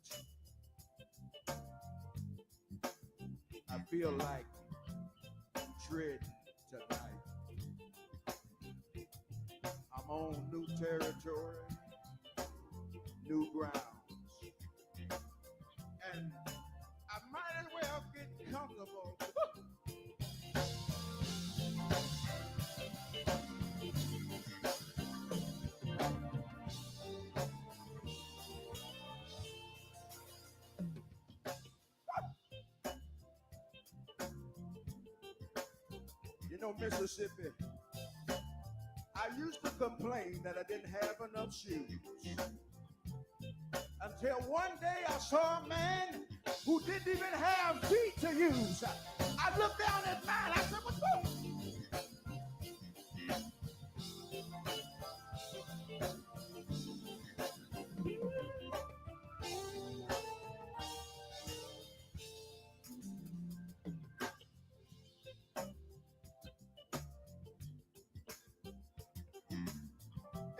church. I feel like dread tonight. I'm on new territory, new grounds, and I might as well get comfortable. You know, Mississippi, I used to complain that I didn't have enough shoes. Until one day I saw a man who didn't even have feet to use. I looked down at mine. I said, what's up?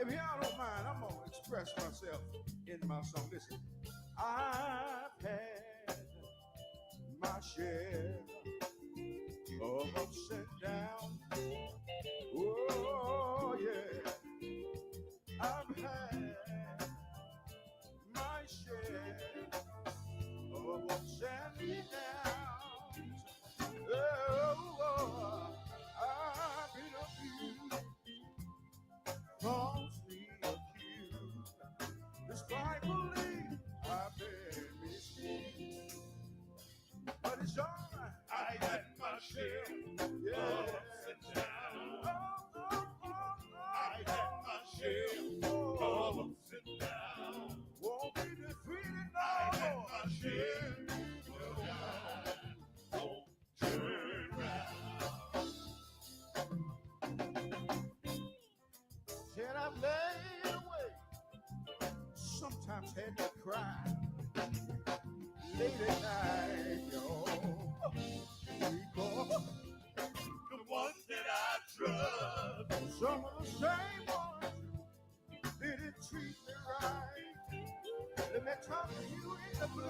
If y'all don't mind, I'm going to express myself in my song. Listen, I've had my share of ups and downs. Oh, yeah. I've had my share of ups and downs. Oh, I've been abused, falsely accused. Despitefully, I've been misused. But it's all right. I had my share of ups and downs. I had my share of ups and downs. Won't be defeated, no. I had my share. Won't turn round. Said I've laid away, sometimes had to cry. Late at night, yo. Because the ones that I trust, some of the same ones didn't treat me right. Let me talk to you in the blues.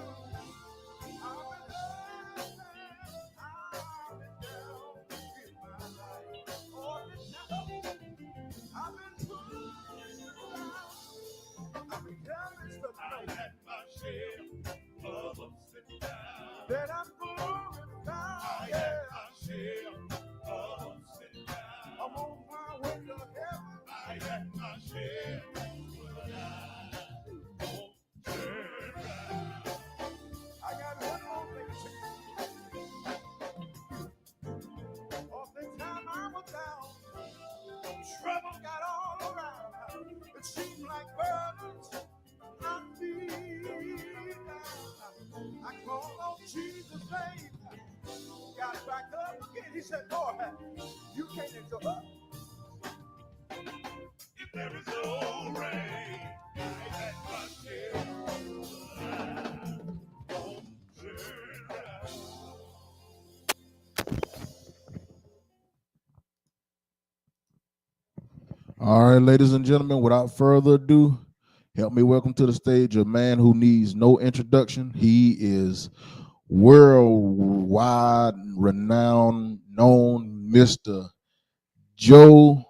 I've been up, I've been down in my life. All the time, I've been put down. I've been damaged the night. I had my share of ups and downs. That I'm glorified. I had my share of ups and downs. I'm on my way to heaven. I had my share, but I won't turn around. I got one more thing to say. All the time I was down, trouble got all around. It seemed like burdens knocked me down. I called on Jesus' name, got back up again. He said, Lord, you can't endure. If there is no rain, I had my share, but I won't turn around. All right, ladies and gentlemen, without further ado, help me welcome to the stage a man who needs no introduction. He is worldwide renowned, known Mr. Joe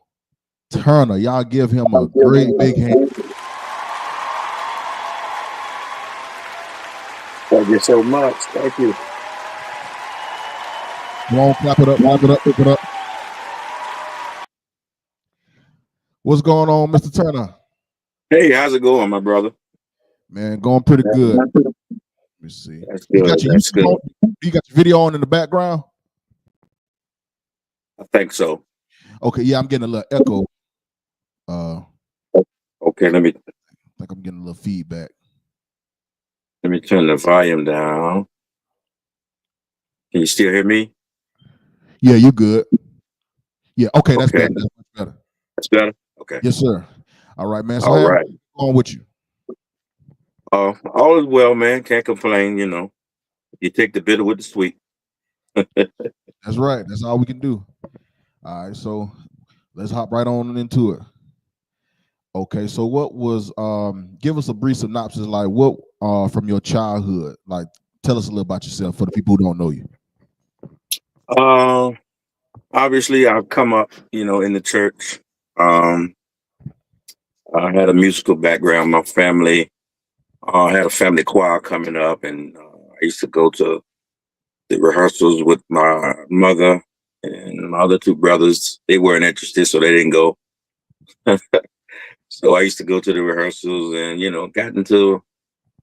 Turner. Y'all give him a great big hand. Thank you so much. Thank you. Come on, clap it up, clap it up, clap it up. What's going on, Mr. Turner? Hey, how's it going, my brother? Man, going pretty good. Let me see. That's You good. got your That's good. You got your video on in the background? I think so. Okay, yeah, I'm getting a little echo. Okay, I think I'm getting a little feedback. let me turn the volume down. Can you still hear me? Yeah, you good. Yeah, okay, that's better. That's much better. That's better? Okay. Yes, sir. All right, man. So All right. what's going on with you? All is well, man. Can't complain, you know. You take the bitter with the sweet. That's right. That's all we can do. All right, so let's hop right on into it. Okay, so what was give us a brief synopsis, like what from your childhood, like tell us a little about yourself for the people who don't know you. Uh, Obviously, I've come up, in the church. Um, I had a musical background. My family had a family choir coming up, and I used to go to the rehearsals with my mother and my other two brothers. They weren't interested, so they didn't go. So I used to go to the rehearsals and, got into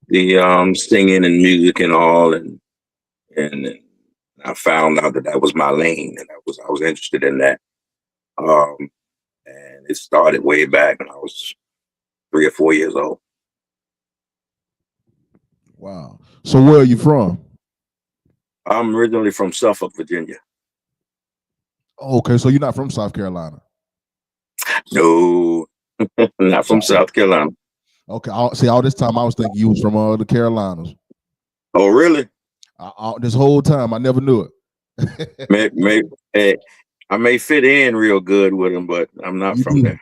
the singing and music and all, and I found out that that was my lane, and I was interested in that. Um, and it started way back when I was 3 or 4 years old. Wow. So where are you from? I'm originally from Suffolk, Virginia. Okay, so you're not from South Carolina. No, not from Wow. South Carolina. Okay, see, all this time I was thinking you was from the Carolinas. Oh, really? This whole time I never knew it. May, I may fit in real good with them, but I'm not You from do. there.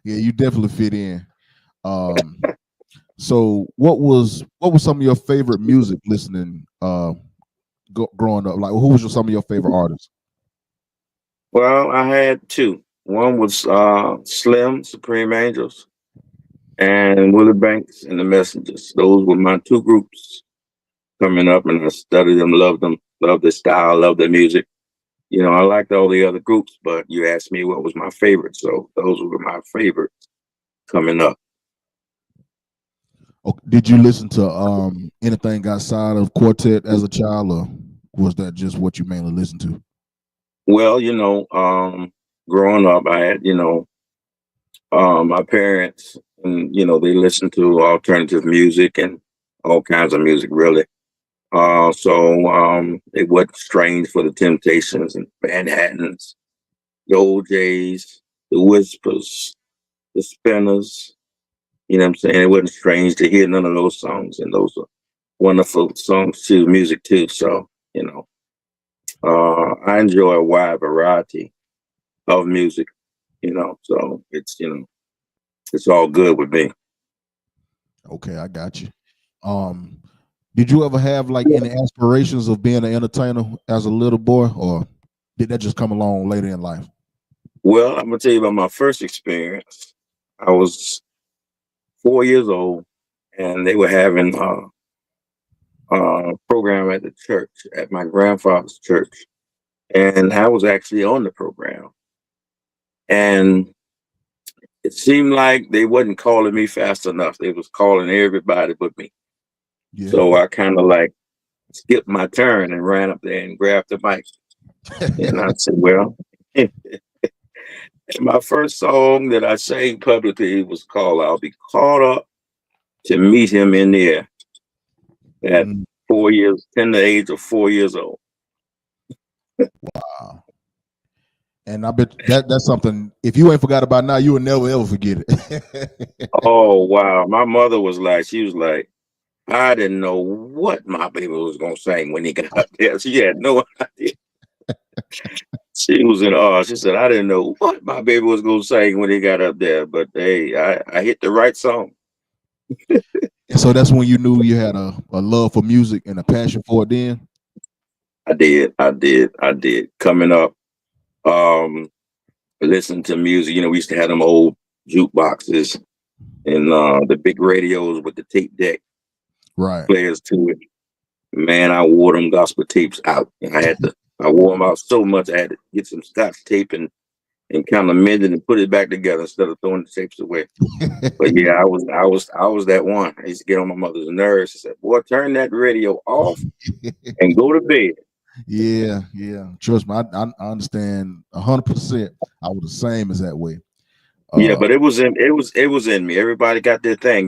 Yeah, you definitely fit in. Um, so what was some of your favorite music listening growing up? Like who was some of your favorite artists? Well, I had two. One was Slim, Supreme Angels, and Willie Banks and the Messengers. Those were my two groups coming up, and I studied them, loved their style, loved their music. I liked all the other groups, but you asked me what was my favorite, so those were my favorites coming up. Did you listen to anything outside of Quartet as a child, or was that just what you mainly listened to? Well, growing up, I had, my parents, and they listened to alternative music and all kinds of music, really. So it wasn't strange for the Temptations and Manhattans, the OJs, the Whispers, the Spinners. You know what I'm saying? It wasn't strange to hear none of those songs, and those are wonderful songs too, music too. So, I enjoy a wide variety of music, so it's all good with me. Okay, I got you. Um, did you ever have like any aspirations of being an entertainer as a little boy, or did that just come along later in life? Well, I'm gonna tell you about my first experience. I was 4 years old, and they were having a program at the church, at my grandfather's church, and I was actually on the program. And it seemed like they wasn't calling me fast enough. They was calling everybody but me. Yeah. So I kind of like skipped my turn and ran up there and grabbed the mic. And I said, well, my first song that I sang publicly was called "I'll Be Caught Up to Meet Him in the Air" at Mm, 4 years, tender age of 4 years old. wow. And I bet that's something. If you ain't forgot about now, you will never ever forget it. Oh, wow. My mother was like, she was like, I didn't know what my baby was going to sing when he got up there. She had no idea. She was in awe. She said, I didn't know what my baby was going to sing when he got up there. But hey, I hit the right song. And so that's when you knew you had a love for music and a passion for it. Then. I did. Coming up, um, listening to music, we used to have them old jukeboxes and the big radios with the tape deck Right. players to it. Man, I wore them gospel tapes out. I wore them out so much I had to get some scotch tape and kind of mend it and put it back together instead of throwing the tapes away. But yeah, I was that one. I used to get on my mother's nerves. She said, "Boy, turn that radio off and go to bed." Yeah, yeah. Trust me, I understand 100%. I was the same as that way. Yeah, Uh, but it was in me. Everybody got their thing.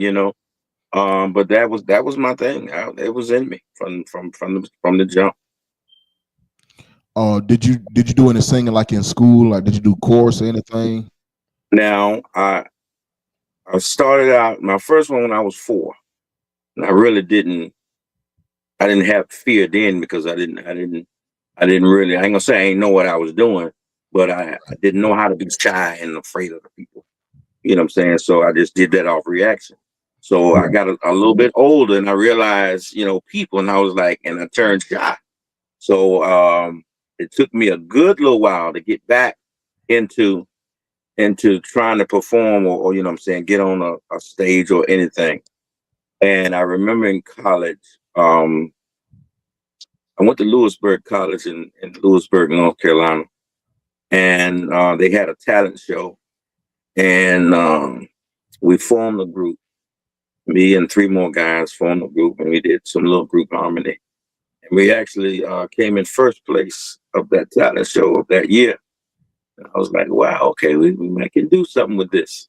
But that was my thing. It was in me from the jump. did you do any singing like in school? Like, did you do chorus or anything? Now I started out my first one when I was 4, and I really didn't. I didn't have fear then because I didn't really. I ain't gonna say I ain't know what I was doing, but I didn't know how to be shy and afraid of the people. You know what I'm saying? So I just did that off reaction. So I got a little bit older and I realized, people, and I was like, and I turned shy. So it took me a good little while to get back into trying to perform or you know what I'm saying, get on a stage or anything. And I remember in college, I went to Lewisburg College in Lewisburg, North Carolina, and they had a talent show, and we formed a group. Me and three more guys formed a group, and we did some little group harmony. And we actually came in first place of that talent show of that year. And I was like, wow, okay, we can do something with this.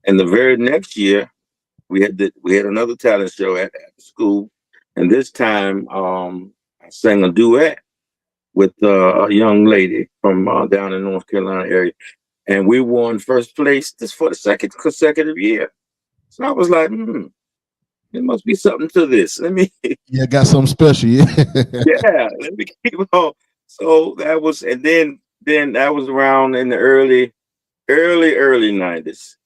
And the very next year, we had another talent show at the school, and this time I sang a duet with a young lady from down in North Carolina area, and we won first place just for the second consecutive year. So I was like, there must be something to this. Let me, Yeah, got something special. Yeah. yeah, let me keep on. So that was, and then that was around in the early '90s,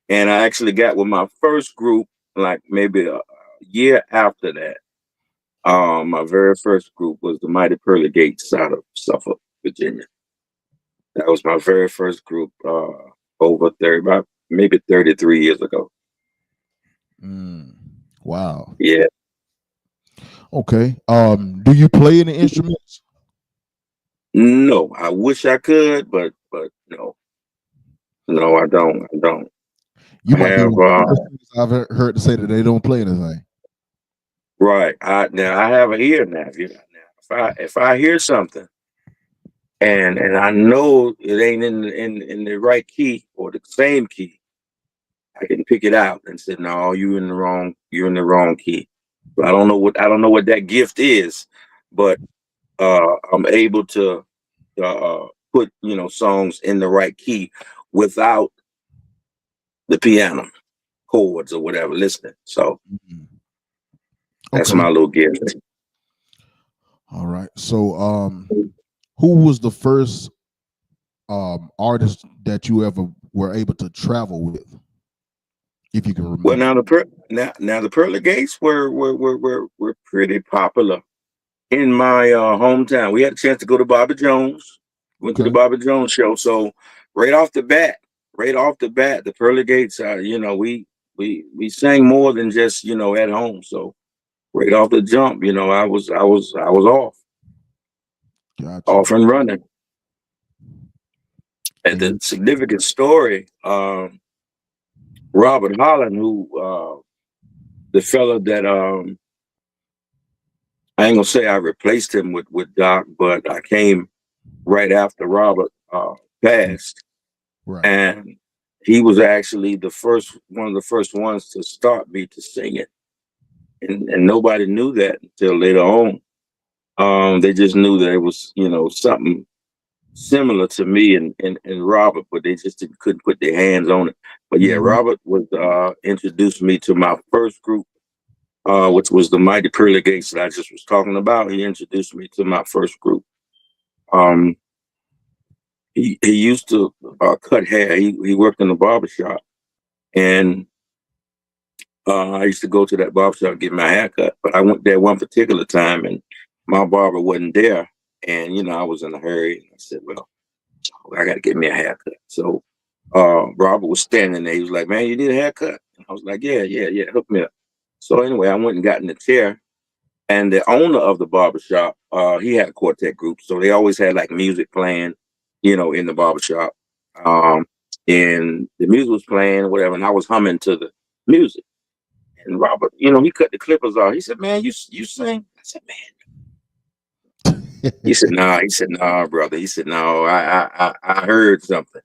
and I actually got with my first group like maybe a year after that. My very first group was the Mighty Pearly Gates out of Suffolk, Virginia. That was my very first group over 30, about maybe 33 years ago. Wow. Yeah. Okay. Do you play any instruments? No, I wish I could, but no. No, I don't. You I might be have one of the first people I've heard to say that they don't play anything. right. Now I have a ear now. If I hear something and I know it ain't in the right key or the same key, I can pick it out and say, no, you're in the wrong key. But I don't know what that gift is, but I'm able to put songs in the right key without the piano chords or whatever listening. So that's Okay. my little gift. All right. So who was the first artist that you ever were able to travel with? If you can remember. Well, now the Pearly Gates were pretty popular in my hometown. We had a chance to go to Bobby Jones. Went to the Bobby Jones show. So right off the bat, the Pearly Gates, we sang more than just at home. So right off the jump, I was off, Gotcha. off and running. And the significant story, Robert Holland, who the fella that I ain't gonna say I replaced him with Doc, but I came right after Robert passed, Right. and he was actually one of the first ones to start me to sing it, and nobody knew that until later on. They just knew that it was something similar to me and Robert, but they just couldn't put their hands on it. But yeah, Robert was introduced me to my first group, which was the Mighty Pearly Gates that I just was talking about. He introduced me to my first group. He used to cut hair. He worked in the barbershop, and I used to go to that barbershop and get my hair cut. But I went there one particular time, and my barber wasn't there, and I was in a hurry. I said, "Well, I got to get me a haircut." So Robert was standing there. He was like, "Man, you need a haircut?" And I was like, "Yeah, hook me up." So anyway, I went and got in the chair, and the owner of the barbershop, he had a quartet group, so they always had like music playing, in the barbershop. And the music was playing, whatever, and I was humming to the music. And Robert, he cut the clippers off. He said, "Man, you sing?" I said, "Man." He said, "Nah." He said, "Nah, brother." He said, "No, I heard something."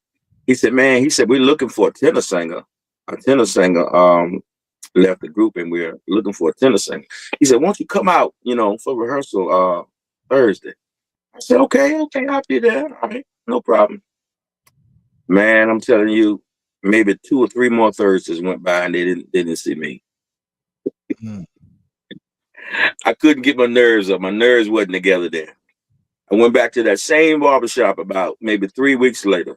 He said, "Man," he said, "we're looking for a tenor singer." A tenor singer left the group, and we're looking for a tenor singer. He said, "Won't you come out, for rehearsal Thursday?" I said, "Okay, I'll be there. All right, no problem." Man, I'm telling you, maybe 2 or 3 more Thursdays went by, and they didn't see me. I couldn't get my nerves up. My nerves wasn't together then. I went back to that same barbershop about maybe 3 weeks later,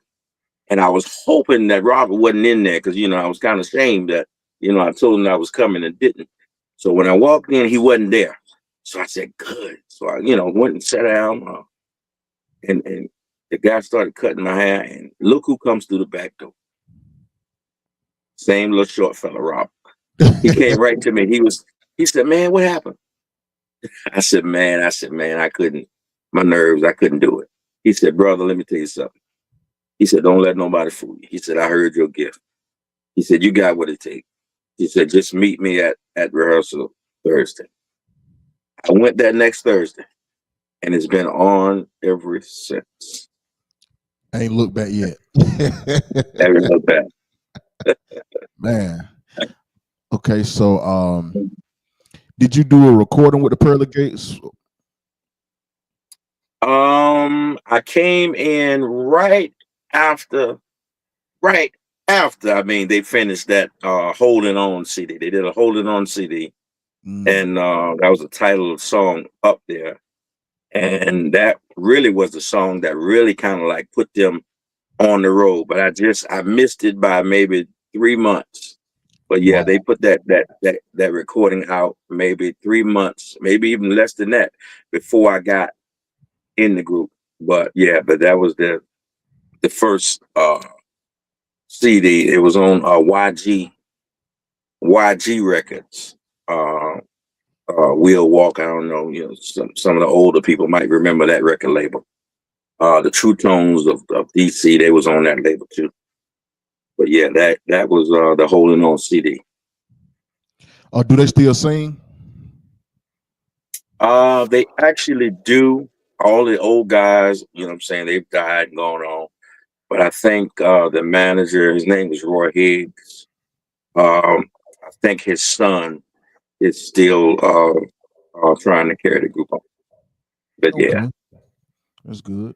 And I was hoping that Robert wasn't in there because, I was kind of ashamed that, I told him I was coming and didn't. So when I walked in, he wasn't there. So I said, good. So I, went and sat down and the guy started cutting my hair. And look who comes through the back door. Same little short fella, Robert. He came right to me. He said, man, what happened? I said, man, I couldn't, my nerves, I couldn't do it. He said, brother, let me tell you something. He said, don't let nobody fool you. He said, I heard your gift. He said, you got what it takes. He said, just meet me at rehearsal Thursday. I went that next Thursday, and it's been on ever since. I ain't looked back yet. Never looked back. Man. Okay, so did you do a recording with the Pearly Gates? I came in right after. I mean, they finished that Holding On CD. They did a Holding On CD. And that was the title of the song Up There. And that really was the song that really kind of like put them on the road. But I missed it by maybe 3 months. But yeah, wow. They put that recording out maybe 3 months, maybe even less than that, before I got in the group. But yeah, that was the first CD. It was on YG Records. We'll Walk. I don't know. Some of the older people might remember that record label. The True Tones of DC. They was on that label too. But yeah, that was the Holding On CD. Do they still sing? They actually do. All the old guys, what I'm saying, they've died and gone on. But I think the manager, his name was Roy Higgs. I think his son is still trying to carry the group on. But okay. Yeah. That's good.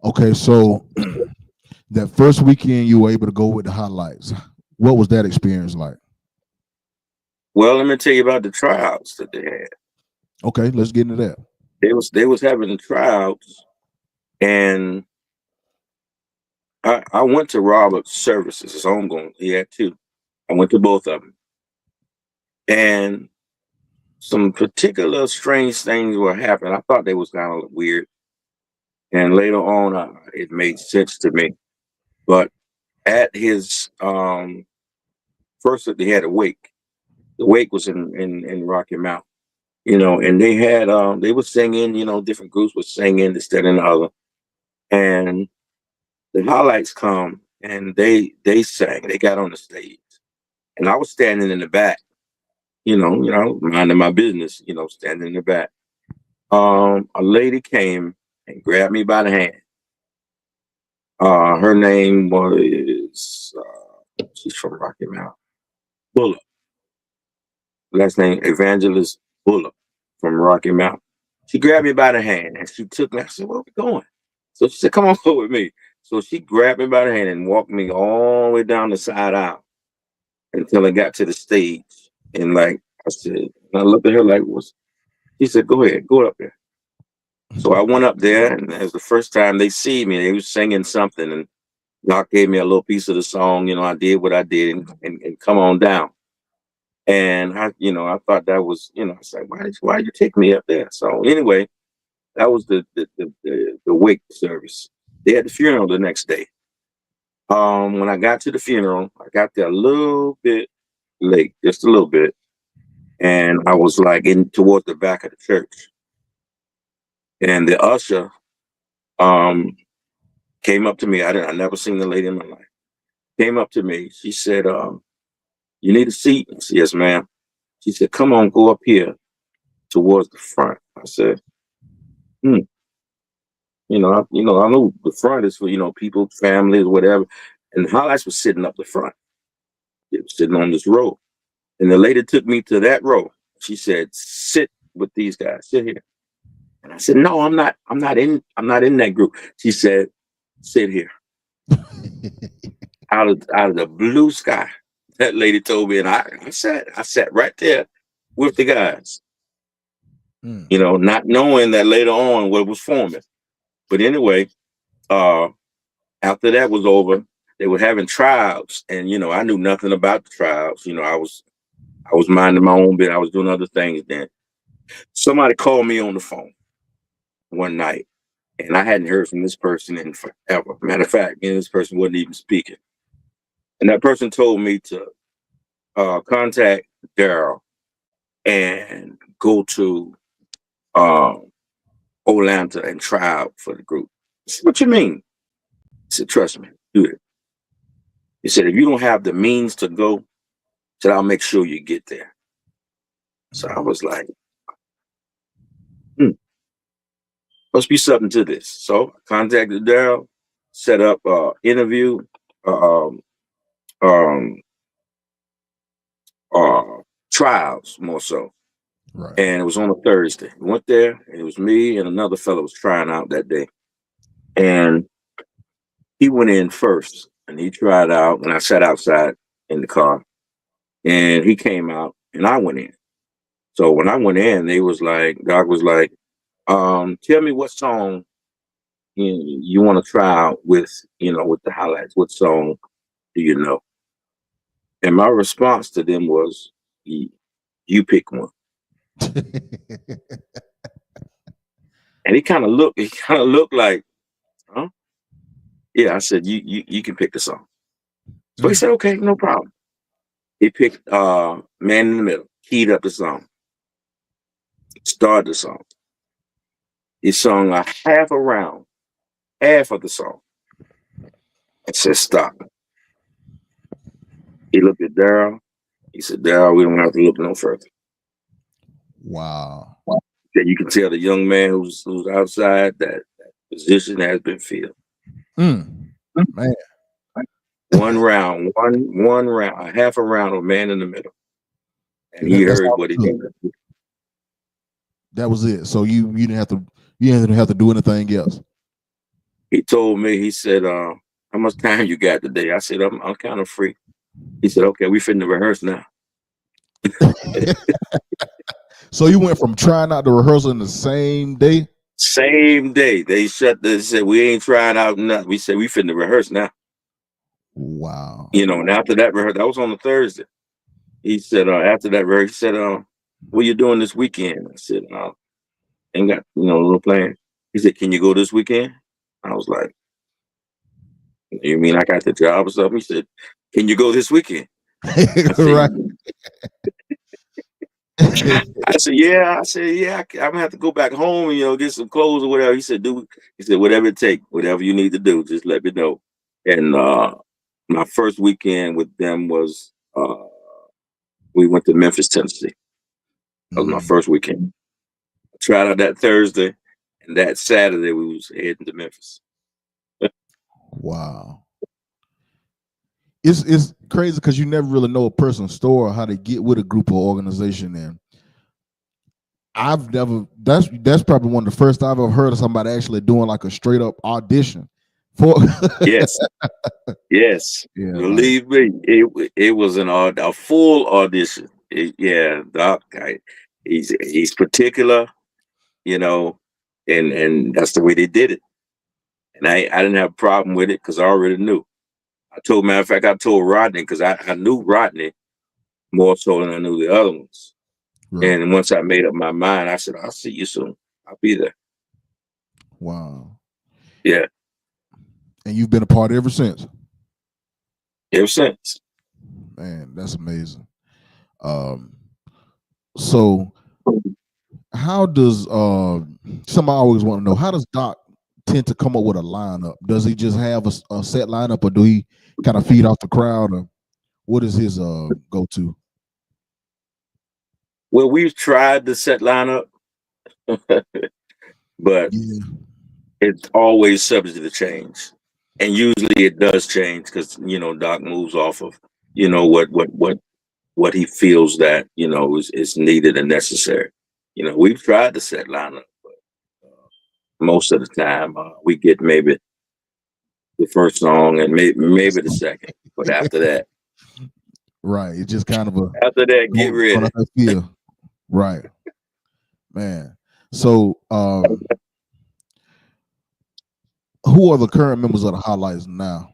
Okay, so that first weekend you were able to go with the Highlights. What was that experience like? Well, let me tell you about the tryouts that they had. Okay, let's get into that. They was having the tryouts, and I went to Robert's services, his homegoing. He had two. I went to both of them, and some particular strange things were happening. I thought they was kind of weird, and later on, it made sense to me. But at his first, they had a wake. The wake was in Rocky Mount, and they had they were singing, different groups were singing this, that, and the other, and the Highlights come and they sang. They got on the stage, and I was standing in the back, minding my business, standing in the back. A lady came and grabbed me by the hand. Her name was she's from Rocky Mount, Bullock. Last name Evangelist Bullock from Rocky Mount. She grabbed me by the hand and she took me. I said, "Where are we going?" So she said, "Come on, go with me." So she grabbed me by the hand and walked me all the way down the side aisle until I got to the stage. And like I said, and I looked at her like, "What's?" She said, "Go ahead, go up there." So I went up there, and it was the first time they see me. They was singing something, and Doc gave me a little piece of the song. I did what I did, and come on down. And I thought that was, I was like, why did you take me up there? So anyway, that was the wake service. They had the funeral the next day. When I got to the funeral, I got there a little bit late, just a little bit, and I was like in towards the back of the church. And the usher came up to me. I never seen the lady in my life. Came up to me. She said, "You need a seat?" I said, "Yes, ma'am." She said, "Come on, go up here towards the front." I said, I know the front is for, people, families, whatever. And the Highlights was sitting up the front. It was sitting on this row. And the lady took me to that row. She said, "Sit with these guys, sit here." And I said, "No, I'm not in that group." She said, "Sit here." out of the blue sky. That lady told me, and I sat right there with the guys. Not knowing that later on what was forming. But anyway, After that was over, they were having tryouts, and I knew nothing about the tryouts. I was minding my own bit. I was doing other things then. Somebody called me on the phone one night, and I hadn't heard from this person in forever. Matter of fact, this person wasn't even speaking. And that person told me to contact Daryl and go to Atlanta and try out for the group. I said, what you mean? He said, trust me, do it. He said, if you don't have the means to go, he said, I'll make sure you get there. So I was like, must be something to this. So I contacted Daryl, set up interview, um, trials more so. Right. And it was on a Thursday. We went there, and it was me and another fellow was trying out that day. And he went in first, and he tried out, and I sat outside in the car. And he came out, and I went in. So when I went in, Doc was like, tell me what song you want to try out with, with the highlights. What song do you know? And my response to them was, you pick one. And he kind of looked like, huh? Yeah, I said, you can pick the song. So he said, okay, no problem. He picked Man in the Middle, keyed up the song, started the song. He sung a half of the song, and said, stop. He looked at Daryl. He said, Daryl, we don't have to look no further. Wow. Then you can tell the young man who's outside that position has been filled. Man. One round, a half a round of Man in the Middle. And he heard what he did. That was it. So you didn't have to do anything else. He told me, he said, how much time you got today? I said, I'm kind of free. He said, okay, we finna rehearse now. So you went from trying out to rehearsal in the same day? Same day. They said, we ain't trying out nothing. We said, we finna rehearse now. Wow. And after that rehearsal, that was on a Thursday. He said, after that rehearsal, he said, what you doing this weekend? I said, ain't got, a little plan. He said, can you go this weekend? I was like, you mean I got the job or something? He said, can you go this weekend? Right. I said, yeah. I'm gonna have to go back home and get some clothes or whatever. He said, whatever it takes, whatever you need to do, just let me know. And my first weekend with them was we went to Memphis, Tennessee. That was my first weekend. I tried out that Thursday, and that Saturday we was heading to Memphis. Wow. It's crazy because you never really know a person's story or how they get with a group or organization. And I've never, that's probably one of the first I've ever heard of somebody actually doing like a straight up audition for. Yes. Yeah, believe me, it was a full audition. Doc, he's particular, and that's the way they did it. And I didn't have a problem with it because I already knew. Matter of fact, I told Rodney because I knew Rodney more so than I knew the other ones. Right. And once I made up my mind, I said, I'll see you soon. I'll be there. Wow. Yeah. And you've been a part ever since? Ever since. Man, that's amazing. So how does somebody always want to know, how does Doc tend to come up with a lineup? Does he just have a set lineup, or do he kind of feed off the crowd, or what is his go-to? Well, we've tried the set lineup, but it's always subject to change. And usually it does change because Doc moves off of what he feels that is needed and necessary. We've tried the set lineup, but most of the time we get maybe the first song and maybe the second, but after that, right, it's just kind of after that, get ready. Right, man. So Who are the current members of the Highlights now?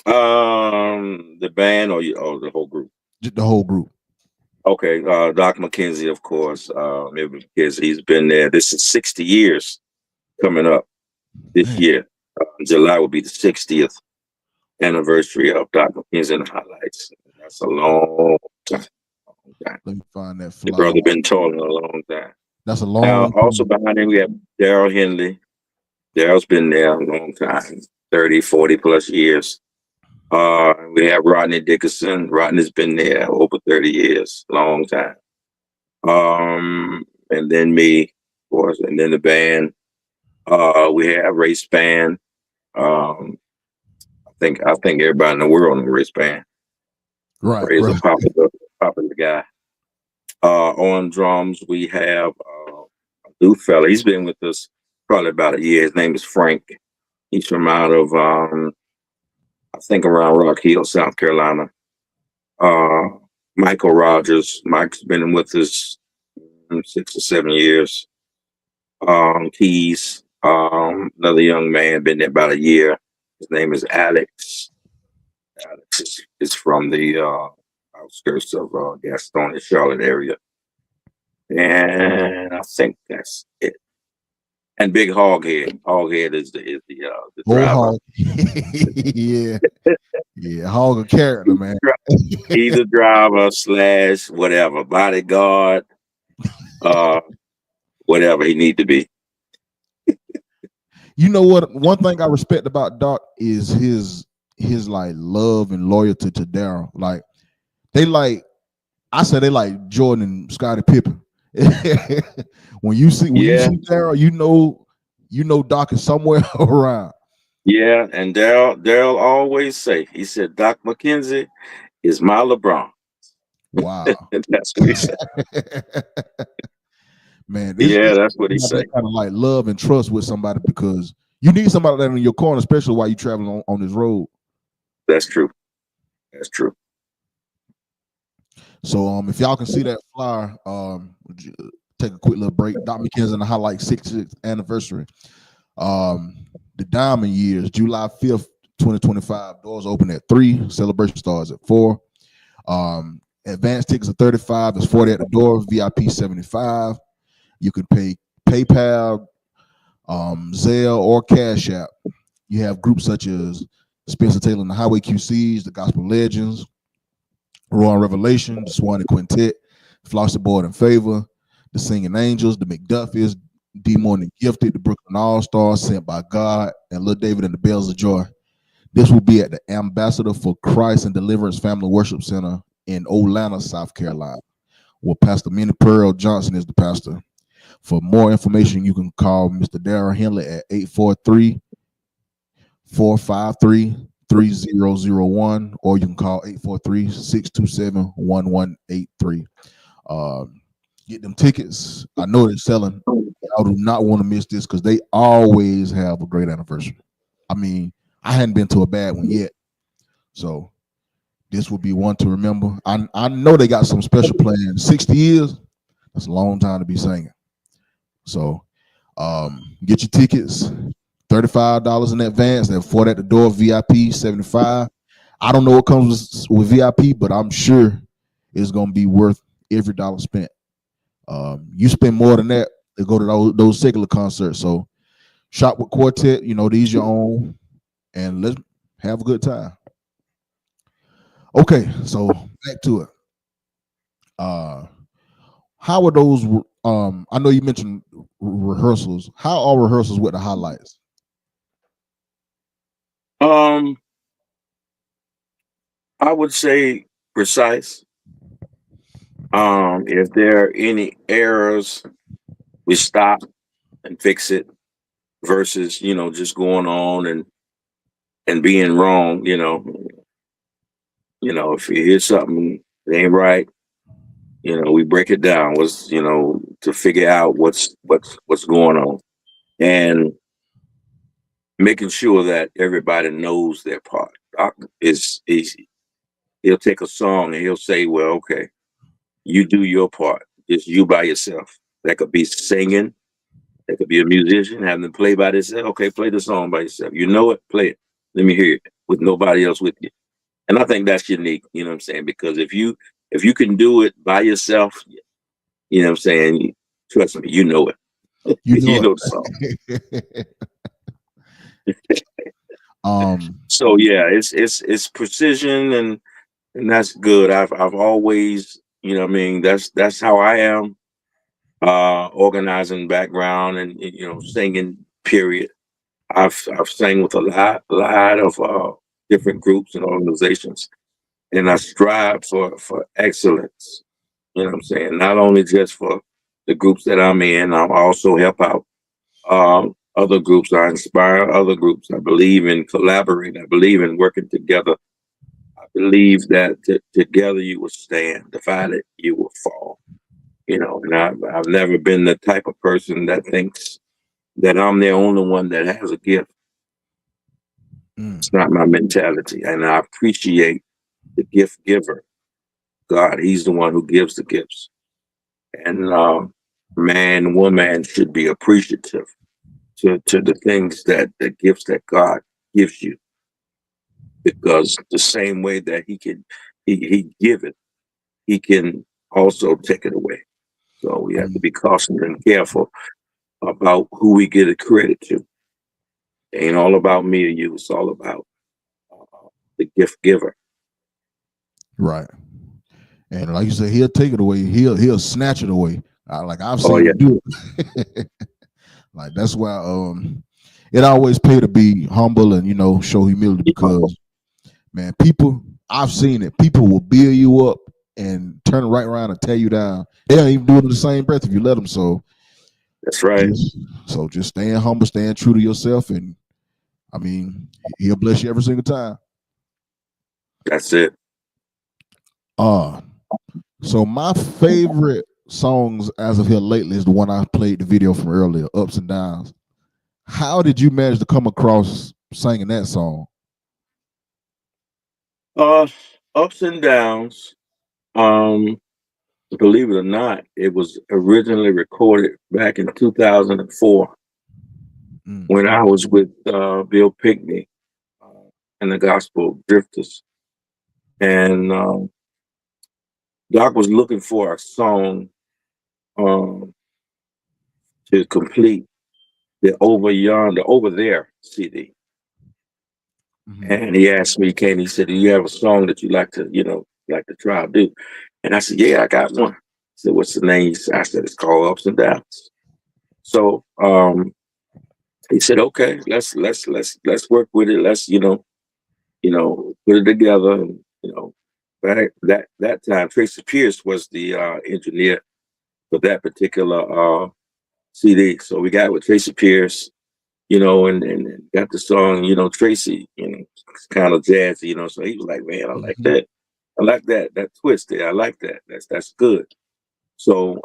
The band or the whole group? Just the whole group. Okay, Doc McKenzie, of course. Because he's been there. This is 60 years coming up this Man, year. July will be the 60th anniversary of Doc McKenzie and the Highlights. That's a long time. Long time. let me find that The flyer. brother been touring a long time. That's a Now, long also time. behind him, we have Daryl Henley. Daryl's been there a long time, 30, 40 plus years. We have Rodney Dickerson. Rodney's been there over 30 years, long time. And then me, of course, and then the band. We have Ray Span. I think everybody in the world knows Ray Span. Right, Ray's a right. popular guy. On drums, we have a new fella. He's been with us probably about a year. His name is Frank. He's from out of I think around Rock Hill, South Carolina. Uh, Michael Rogers. Mike's been with us 6 or 7 years. Keys. Another young man, been there about a year. His name is Alex. Alex is from the outskirts of Gastonia, Charlotte area. And I think that's it. And Big Hoghead. Hoghead is the Old driver. Hog. Yeah, yeah. Hog a character, man. He's a driver slash whatever, bodyguard, uh, whatever he need to be. You know what? One thing I respect about Doc is his like love and loyalty to Daryl. Like they like I said they like Jordan and Scottie Pippen. when you see Yeah, Daryl, you know Doc is somewhere around. yeah. And Daryl always say, he said, Doc McKenzie is my LeBron. Wow. And that's what he said. Man, Yeah, it's that's what he have say. that kind of like love and trust with somebody because you need somebody that in your corner, especially while you traveling on this road. That's true. That's true. So if y'all can see that flyer, take a quick little break. Doc McKenzie and the Highlight 60th anniversary. The Diamond Years, July 5th, 2025. Doors open at 3. Celebration starts at 4. Advanced tickets are 35. It's 40 at the door. VIP 75. You can pay PayPal, Zelle, or Cash App. You have groups such as Spencer Taylor and the Highway QCs, the Gospel Legends, Royal Revelation, the Swanee Quintet, Flossie Board and Favor, the Singing Angels, the McDuffies, D Morning Gifted, the Brooklyn All Stars, Sent by God, and Little David and the Bells of Joy. This will be at the Ambassador for Christ and Deliverance Family Worship Center in Olathe, South Carolina, where Pastor Minnie Pearl Johnson is the pastor. For more information, you can call Mr. Daryl Henley at 843-453-3001, or you can call 843-627-1183. Get them tickets. I know they're selling. I do not want to miss this because they always have a great anniversary. I mean, I hadn't been to a bad one yet. So this will be one to remember. I know they got some special plans. 60 years, that's a long time to be singing. So get your tickets, $35 in advance. They're 40 at the door, VIP 75. I don't know what comes with VIP, but I'm sure it's gonna be worth every dollar spent. You spend more than that to go to those secular concerts. So shop with Quartet, these your own, and let's have a good time. Okay, so back to it. How are those? I know you mentioned rehearsals. How are rehearsals with the Highlights? I would say precise. If there are any errors, we stop and fix it versus, just going on and being wrong, if you hear something that ain't right, we break it down to figure out what's going on and making sure that everybody knows their part. Doc is easy. He'll take a song and he'll say, well, okay, you do your part. Just you by yourself. That could be singing. That could be a musician having them play by themselves. Okay, play the song by yourself. You know it, play it. Let me hear it with nobody else with you. And I think that's unique, you know what I'm saying? Because if you can do it by yourself, you know what I'm saying, trust me, you know it. You You know know the song. it. um, So yeah, it's precision and that's good. I've always, you know what I mean, that's how I am. Organizing background and you know, singing period. I've sang with a lot of different groups and organizations, and I strive for excellence. You know what I'm saying? Not only just for the groups that I'm in, I also help out other groups. I inspire other groups. I believe in collaborating. I believe in working together. I believe that together you will stand. Divided you will fall. You know, and I've never been the type of person that thinks that I'm the only one that has a gift. mm, It's not my mentality, and I appreciate the gift giver. God, He's the one who gives the gifts, and man, woman should be appreciative to the things that the gifts that God gives you, because the same way that He give it, He can also take it away. So we have to mm, be cautious and careful about who we give the credit to. It ain't all about me or you. It's all about the gift giver. right. And like you said, he'll take it away. He'll snatch it away. Like I've Oh seen yeah, him do it. Like that's why it always pay to be humble and show humility, because man, people, I've seen it. People will build you up and turn right around and tear you down. They don't even do it in the same breath if you let them. So that's right. just staying humble, staying true to yourself, and I mean, he'll bless you every single time. That's it. Uh so my favorite songs as of here lately is the one I played the video from earlier, Ups and Downs. How did you manage to come across singing that song? Uh, Ups and downs. Um, Believe it or not, it was originally recorded back in 2004 Mm, when I was with Bill Pinkney and the Gospel Drifters, and Doc was looking for a song um, to complete the Over Yonder, Over There CD. mhm. And he asked me, Ken, he said, do you have a song that you like to, like to try to do? And I said, yeah, I got one. He said, what's the name? I said, it's called Ups and Downs. So he said, okay, let's work with it. Let's, put it together. And, back that time, Tracy Pierce was the engineer for that particular CD. So we got with Tracy Pierce, and got the song, Tracy, it's kind of jazzy, so he was like, man, I like Mhm. that. I like that twist there. I like that. That's good. So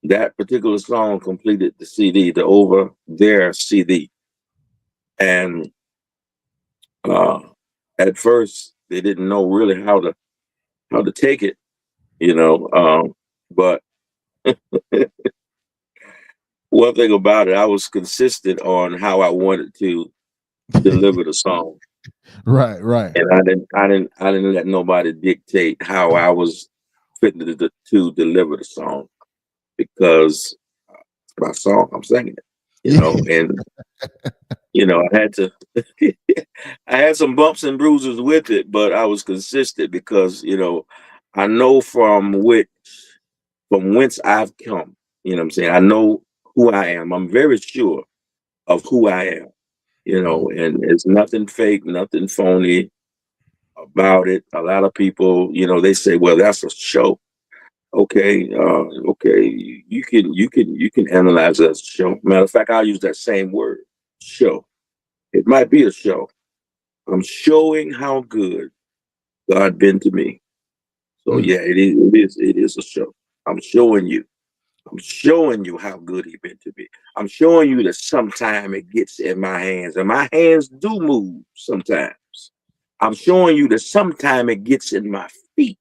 that particular song completed the CD, the Over There CD. And uh at first they didn't know really how to take it, but one thing about it, I was consistent on how I wanted to deliver the song. Right, right. And I didn't let nobody dictate how I was fitting to deliver the song, because it's my song. I'm singing it, Yeah. and I had to. I had some bumps and bruises with it, but I was consistent because I know from whence I've come. You know what I'm saying? I know who I am. I'm very sure of who I am. Mm, And it's nothing fake, nothing phony about it. A lot of people, they say, "Well, that's a show." Okay, okay, you can analyze that as a show. Matter of fact, I'll use that same word, show. It might be a show. I'm showing how good God been to me. So mm. yeah, it is a show. I'm showing you. I'm showing you how good he been to me. I'm showing you that sometime it gets in my hands, and my hands do move sometimes. I'm showing you that sometime it gets in my feet,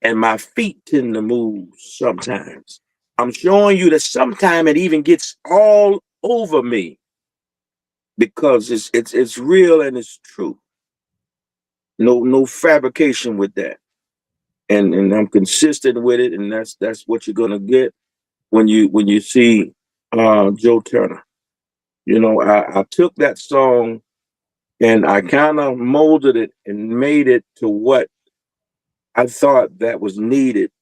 and my feet tend to move sometimes. I'm showing you that sometimes it even gets all over me because it's real and it's true. No fabrication with that. And I'm consistent with it, and that's what you're gonna get when you see Joe Turner. You know, I took that song and I kind of molded it and made it to what I thought that was needed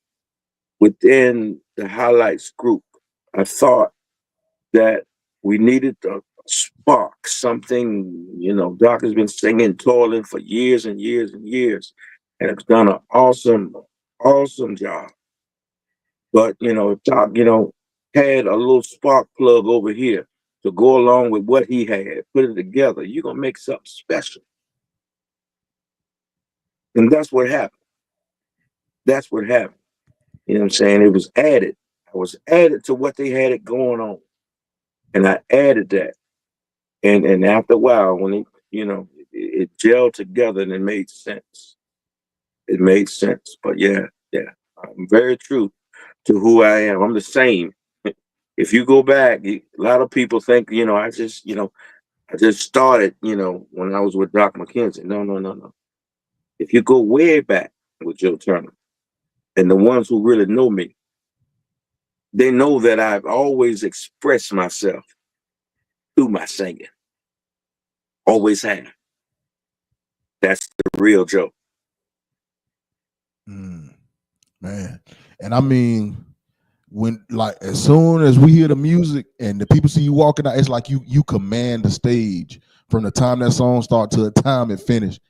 within the highlights group. I thought that we needed a spark, something, you know, Doc has been singing, toiling for years and years and years, and it's done an awesome job. But, you know, if Doc, you know, had a little spark plug over here to go along with what he had, put it together, you're going to make something special. And that's what happened. That's what happened. You know what I'm saying? It was added. I was added to what they had it going on. And I added that. And after a while, when it, you know, it gelled together and it made sense. It made sense. But yeah, I'm very true to who I am. I'm the same. If you go back, a lot of people think, you know, I just started, you know, when I was with Doc McKenzie. No. If you go way back with Joe Turner, and the ones who really know me, they know that I've always expressed myself through my singing. Always have. That's the real Joe. Man, and I mean, when like as soon as we hear the music and the people see you walking out, it's like you command the stage from the time that song starts to the time it finished.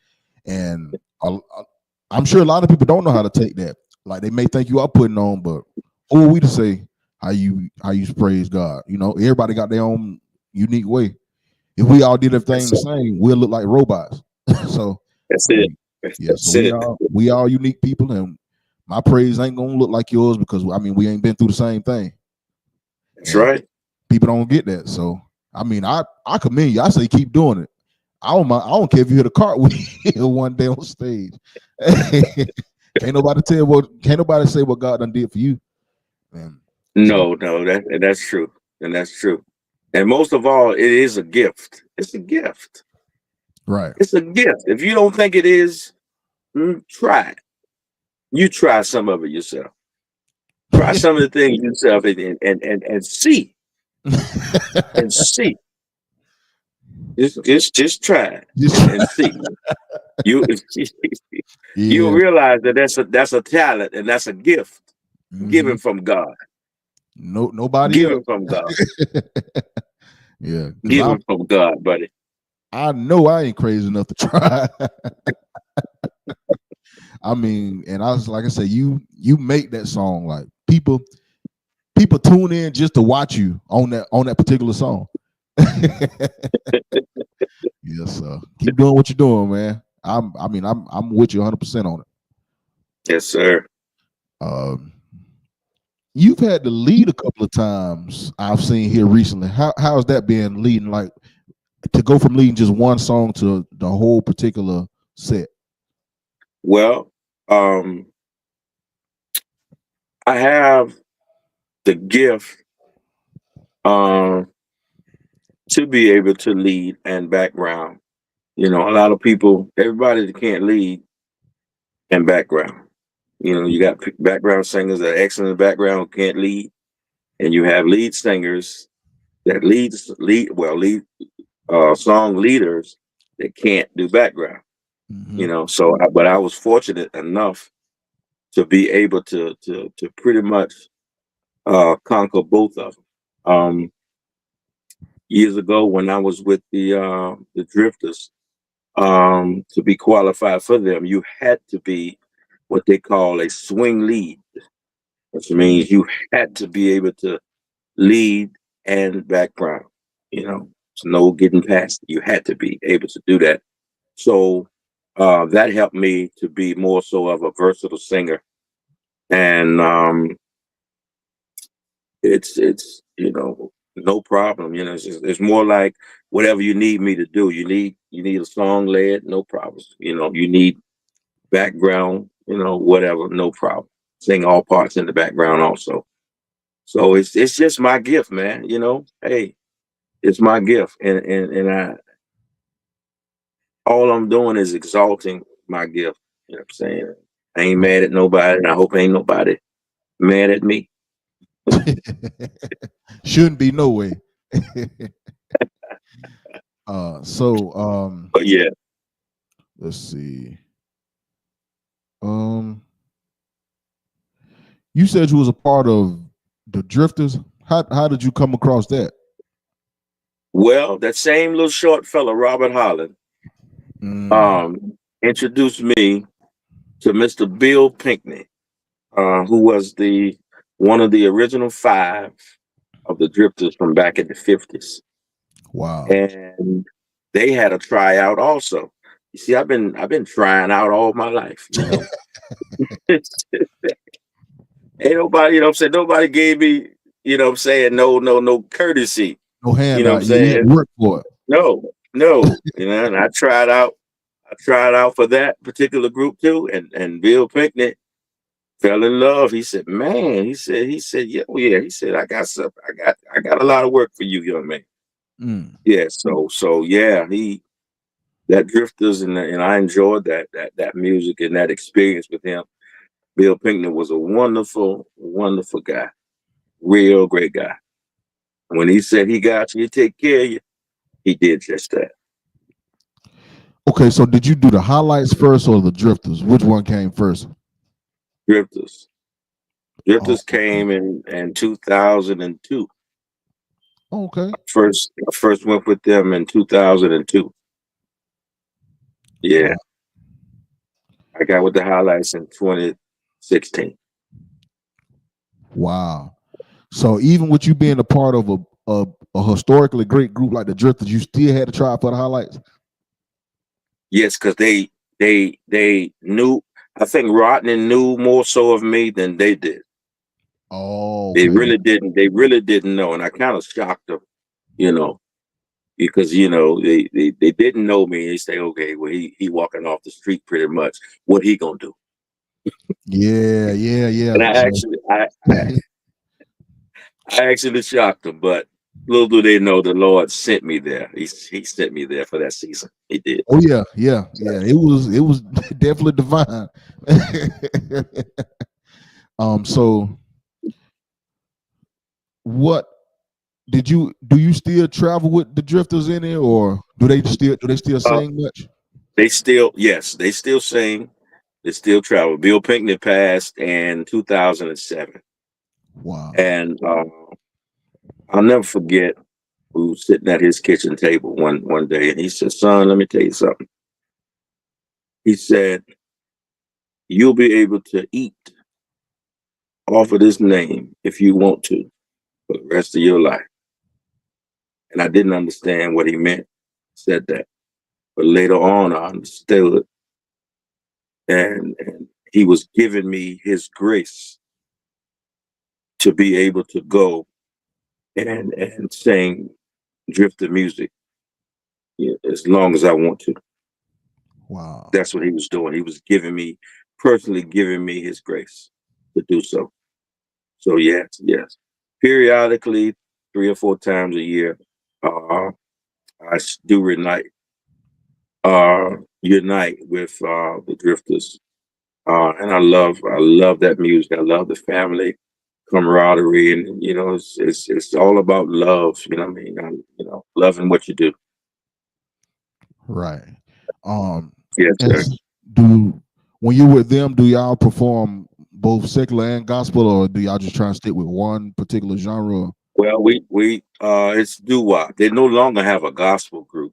And I'm sure a lot of people don't know how to take that. Like they may think you are putting on, but who are we to say how you praise God? You know, everybody got their own unique way. If we all did everything the same, we'll look like robots. So that's I it. mean, yeah, so we all unique people, and my praise ain't gonna look like yours because I mean we ain't been through the same thing. That's right. People don't get that. So I mean, I commend you. I say keep doing it. I don't care if you hit a cartwheel one day on stage. Can't nobody say what God done did for you. Man. No, that's true. And that's true. And most of all, it is a gift. It's a gift. Right. It's a gift. If you don't think it is, try it. You try some of it yourself. Try some of the things yourself and see. And see. Just try it and see. You'll realize that that's a talent and that's a gift given from God. Nobody given else. from God. Yeah, given from God, buddy. I know I ain't crazy enough to try. I mean, and I was like I said, you make that song like people tune in just to watch you on that particular song. Yes, sir. Keep doing what you're doing, man. I'm with you 100% on it. Yes, sir. You've had to lead a couple of times. I've seen here recently. How's that been leading? Like to go from leading just one song to the whole particular set? Well, I have the gift to be able to lead and background. You know, a lot of people, everybody that can't lead and background. You know, you got background singers that are excellent background, can't lead, and you have lead singers that lead song leaders that can't do background. Mm-hmm. You know, but I was fortunate enough to be able to pretty much conquer both of them. Years ago, when I was with the Drifters, to be qualified for them, you had to be what they call a swing lead, which means you had to be able to lead and background. You know, it's no getting past it. You had to be able to do that. So that helped me to be more so of a versatile singer. And it's you know, no problem. You know, it's more like whatever you need me to do. You need a song led, no problems. You know, you need background, you know, whatever, no problem. Sing all parts in the background also. So it's just my gift, man. You know, hey, it's my gift, and I all I'm doing is exalting my gift. You know what I'm saying? I ain't Right. mad at nobody, and I hope ain't nobody mad at me. Shouldn't be no way. So But yeah, let's see. Um, you said you was a part of the Drifters. How did you come across that? well, that same little short fella, Robert Holland, Mm, introduced me to Mr. Bill Pinkney, who was the one of the original five of the Drifters from back in the 50s. wow. And they had a tryout also. You see, I've been trying out all my life, you know. Ain't nobody, you know what I'm saying? Nobody gave me, you know what I'm saying, no courtesy. No You know what I'm handout. You had to saying? work for it. No. You know, and I tried out for that particular group too. And Bill Pinkney fell in love. He said, man, he said, yeah, well, yeah. He said, I got some, I got a lot of work for you, young man. Mm, Yeah, so yeah, that Drifters and I enjoyed that music and that experience with him. Bill Pinkney was a wonderful, wonderful guy, real great guy. When he said he got you, he take care of you, he did just that. okay, so did you do the highlights first or the Drifters? Which one came first? Drifters, Oh, Drifters okay. came in 2002. Okay. I first went with them in 2002. Yeah, Wow. I got with the highlights in 2016. Wow. So even with you being a part of a historically great group like the Drifters, you still had to try for the highlights. Yes, because they knew. I think Rodney knew more so of me than they did. Oh, They okay. really didn't. They really didn't know, and I kind of shocked them, you know, because they didn't know me. They say, okay, well he walking off the street pretty much. What he gonna do? Yeah, yeah, yeah. And I So actually, I actually shocked them, but little do they know the Lord sent me there. He sent me there for that season. He did. oh yeah, yeah, yeah. It was definitely divine. So what do you still travel with the Drifters in it, or do they still Uh, sing much? they still, yes, they still sing. They still travel. Bill Pinkney passed in 2007, Wow. and I'll never forget. We were sitting at his kitchen table one day, and he said, "Son, let me tell you something." He said, "You'll be able to eat off of this name if you want to for the rest of your life." And I didn't understand what he meant. Said that, but later on, I understood, and he was giving me his grace to be able to go and sing drifter music, yeah, as long as I want to. Wow. That's what he was doing. He was personally giving me his grace to do so. So yes. Periodically, 3 or 4 times a year, uh, do unite with the Drifters, and I love that music. I love the family camaraderie, and it's all about love. You know what I mean? Loving what you do. Right. Um, Yes, and sir. do when you're with them, do y'all perform both secular and gospel, or do y'all just try and stick with one particular genre? Well, we it's doo wop. They no longer have a gospel group.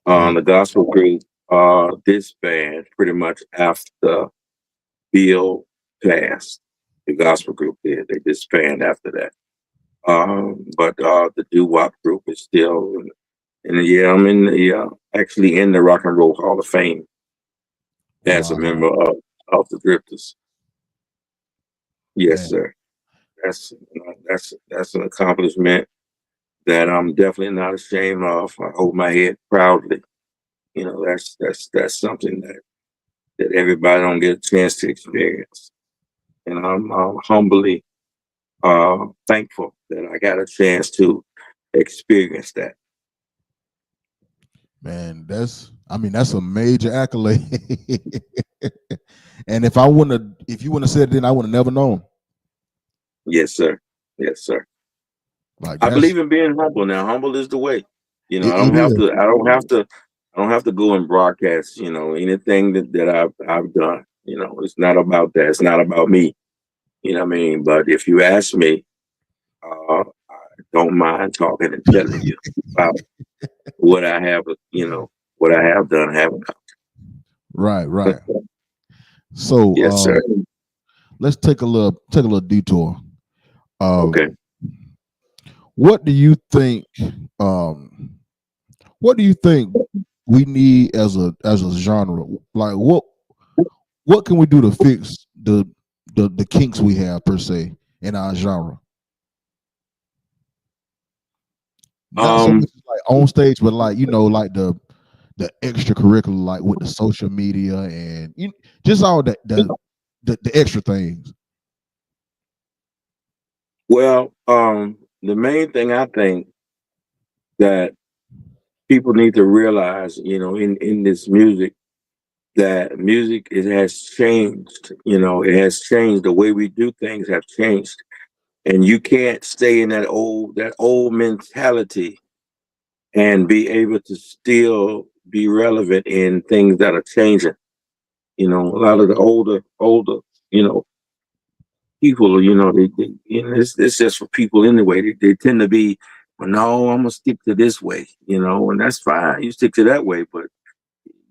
Oh, The gospel group disbanded pretty much after Bill passed. The gospel group did. They disbanded after that. But the doo wop group is still, and yeah, I'm in the actually in the Rock and Roll Hall of Fame as a wow, member of the Drifters. Yes, man. sir. That's an accomplishment that I'm definitely not ashamed of. I hold my head proudly. That's something that everybody don't get a chance to experience, and I'm humbly thankful that I got a chance to experience that. Man, that's a major accolade. And if you wouldn't have said it, then I would have never known. Yes, sir. Yes, sir. Like I believe in being humble now. Humble is the way. I don't it have is. to. I don't have to go and broadcast. Anything that I've done. It's not about that. It's not about me. You know what I mean? But if you ask me, I don't mind talking and telling you about what I have. What I have done, haven't. Right, right. So Yes, sir. let's take a little detour. Okay. What do you think? Um, what do you think we need as a genre? Like what can we do to fix the kinks we have per se in our genre? Not so Um. much like on stage, but like like the extracurricular, like with the social media and just all the extra things. Well, the main thing I think that people need to realize, in this music, that music it has changed. It has changed. The way we do things have changed, and you can't stay in that old mentality and be able to still be relevant in things that are changing. A lot of the older, you know, people, it's just for people anyway. They tend to be, well, no, I'm gonna stick to this way, and that's fine. You stick to that way, but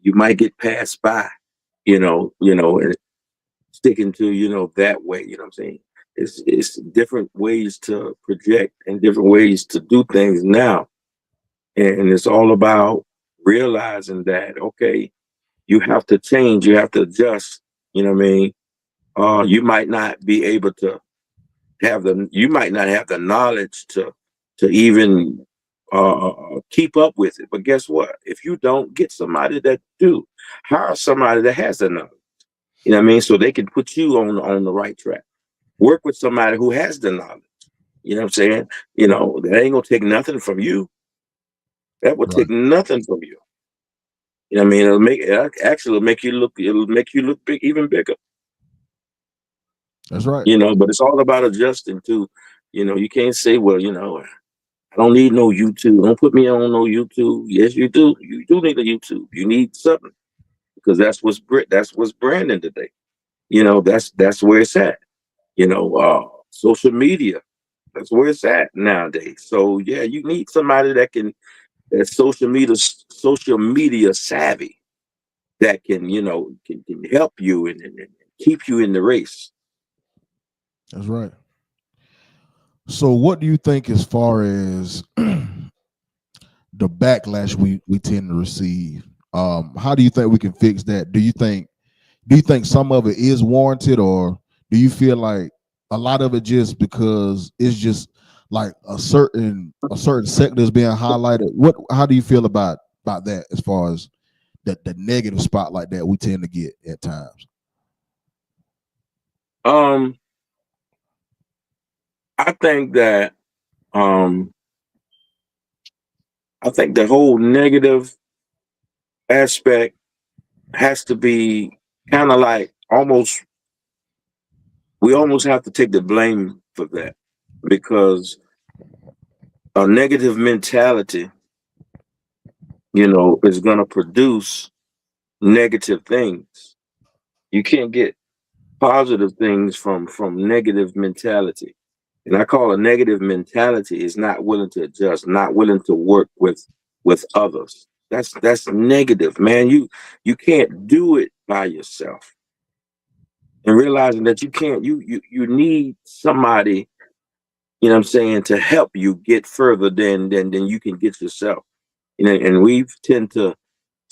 you might get passed by, and sticking to, that way. You know what I'm saying? It's different ways to project and different ways to do things now, and it's all about realizing that okay, you have to change, you have to adjust. You know what I mean? You might not be able to you might not have the knowledge to even keep up with it. But guess what? If you don't, get somebody that do. Hire somebody that has the knowledge. You know what I mean? So they can put you on the right track. Work with somebody who has the knowledge. You know what I'm saying? That ain't gonna take nothing from you. That will Right. take nothing from you. You know what I mean? It'll make you look big, even bigger. That's right. But it's all about adjusting too. You can't say, well, I don't need no YouTube. Don't put me on no YouTube. Yes, you do. You do need a YouTube. You need something because that's what's branding today. That's where it's at. Social media. That's where it's at nowadays. So yeah, you need somebody that's social media savvy that can help you and keep you in the race. That's right. So what do you think as far as the backlash we tend to receive? How do you think we can fix that? Do you think some of it is warranted, or do you feel like a lot of it just because it's just like a certain sector is being highlighted? How do you feel about that as far as the negative spotlight that we tend to get at times? Um, I think that um, I think the whole negative aspect has to be kind of like we almost have to take the blame for that because a negative mentality, is going to produce negative things. You can't get positive things from negative mentality. And I call a negative mentality is not willing to adjust, not willing to work with others. That's negative, man. You can't do it by yourself. And realizing that you can't, you need somebody, what I'm saying, to help you get further than you can get yourself. And we tend to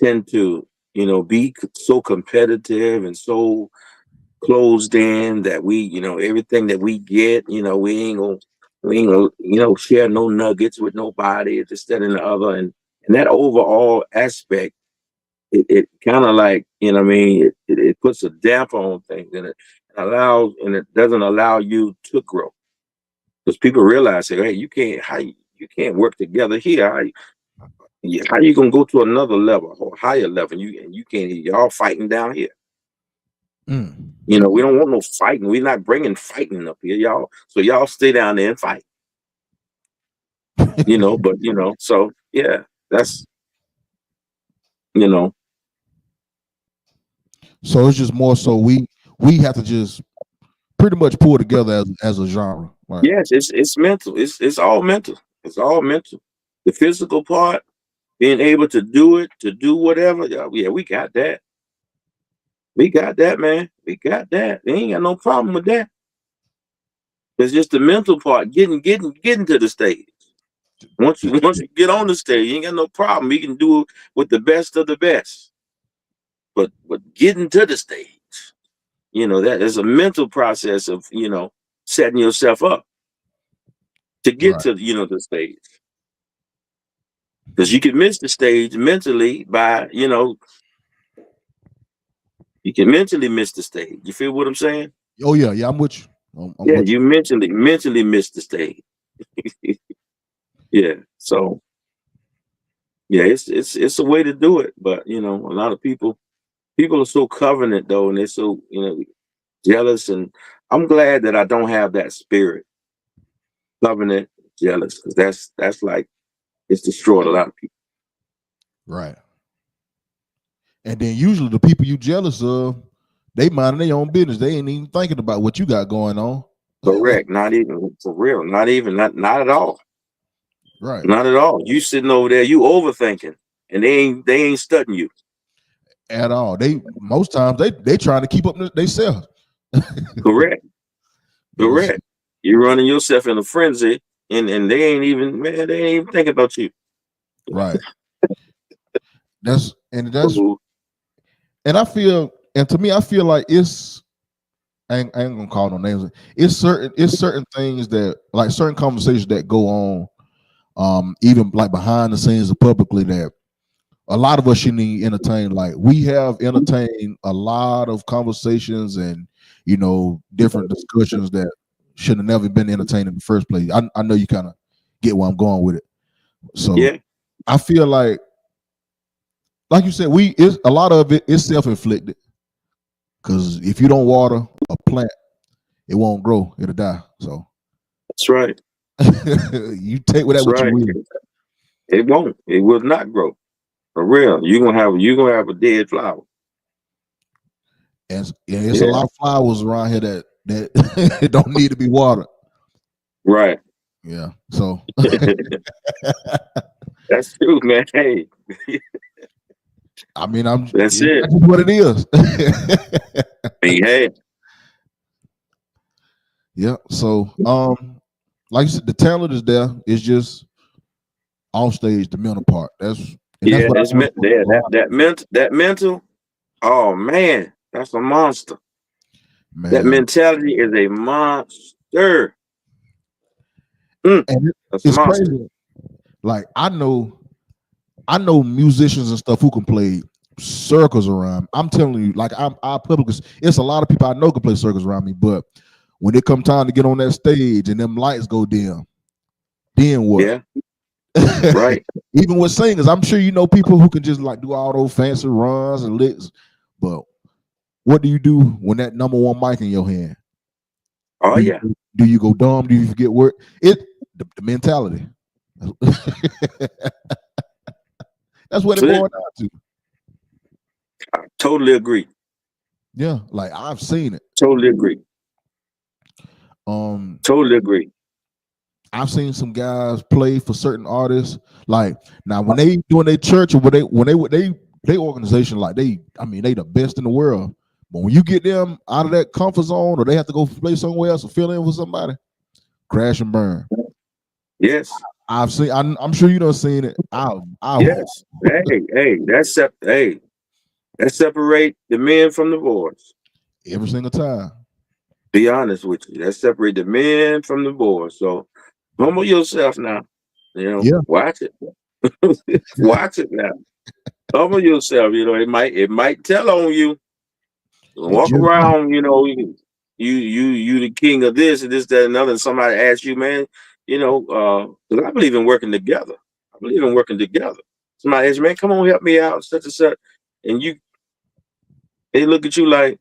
be so competitive and so closed in that everything that we get, we ain't gonna share no nuggets with nobody, this, that, and the other. And that overall aspect, it kind of like, what I mean, it puts a damper on things and it doesn't allow you to grow. because people realize, hey, you can't you can't work together here. How you gonna go to another level or higher level? You can't. Y'all fighting down here. Mm. You know, we don't want no fighting. We're not bringing fighting up here, y'all. So y'all stay down there and fight. You know, but so yeah, that's you know, So it's just more so we have to just pretty much pull together as a genre. Like, yes, it's mental. It's all mental. It's all mental. The physical part, being able to do it, to do whatever. Yeah, we got that. We got that, man. We got that. They ain't got no problem with that. It's just the mental part, getting to the stage. Once you get on the stage, you ain't got no problem. You can do it with the best of the best. But getting to the stage, that is a mental process of setting yourself up to get right, to the stage. Because you can miss the stage mentally by you can mentally miss the stage. You feel what I'm saying? oh yeah, I'm with you. I'm Yeah, with you. you mentally miss the stage. Yeah. So yeah, it's a way to do it, but a lot of people are so covenant though, and they're so jealous, and I'm glad that I don't have that spirit, covenant, jealous, because that's like it's destroyed a lot of people. Right. And then usually the people you jealous of, they minding their own business. They ain't even thinking about what you got going on. Correct. Not even for real. Not at all. Right. Not at all. You sitting over there, you overthinking, and they ain't studying you. At all. They most times they trying to keep up themselves. Correct. Correct. You're running yourself in a frenzy, and they ain't even thinking about you. Right. That's Ooh, and I feel, and to me, I feel like I ain't gonna call no names. It's certain things that, like, certain conversations that go on, even like behind the scenes or publicly, that a lot of us should need entertain. Like, we have entertained a lot of conversations and different discussions that should have never been entertained in the first place. I know you kind of get where I'm going with it. So yeah. I feel like you said, it's a lot of it is self-inflicted. Because if you don't water a plant, it won't grow. It'll die. So That's right. you take with that That's what you right. will. It won't. It will not grow. For real. You're gonna have a dead flower. And it's a Yeah. lot of flowers around here that don't need to be watered. Right. Yeah. So That's true, man. Hey, I mean, that's it. that's just what it is. Hey, Yeah. So like you said, the talent is there. It's just off stage, the mental part. That's yeah, what I it's know. yeah, that mental. Oh man, that's a monster. That Man. mentality is a monster. Mm, And that's a it's monster. crazy. Like, I know musicians and stuff who can play circles around. I'm telling you, like, I publicly, it's a lot of people I know can play circles around me, but when it come time to get on that stage and them lights go dim, then what? Yeah, right. Even with singers, I'm sure you know people who can just like do all those fancy runs and licks, but what do you do when that number one mic in your hand? Oh Do you yeah, do you go dumb? Do you forget word? The mentality. That's what it that's it. boils down to. I totally agree. Yeah, like I've seen it. Totally agree. Um, Totally agree. I've seen some guys play for certain artists. Like, now, when they doing their church or they organization, like, I mean, they the best in the world. But when you get them out of that comfort zone, or they have to go play somewhere else or fill in for somebody, crash and burn. Yes, I've seen. I'm sure you done seen it. yes. Hey, that separate the men from the boys. Every single time. Be honest with you, that separate the men from the boys. So humble yourself now. Yeah, Watch it. Watch it now. Humble yourself. It might tell on you. it Walk just might. around. you the king of this and this, that, and other, and somebody asks you, man, 'cause I believe in working together. I believe in working together. Somebody asks you, man, come on, help me out, such and such, and they look at you like,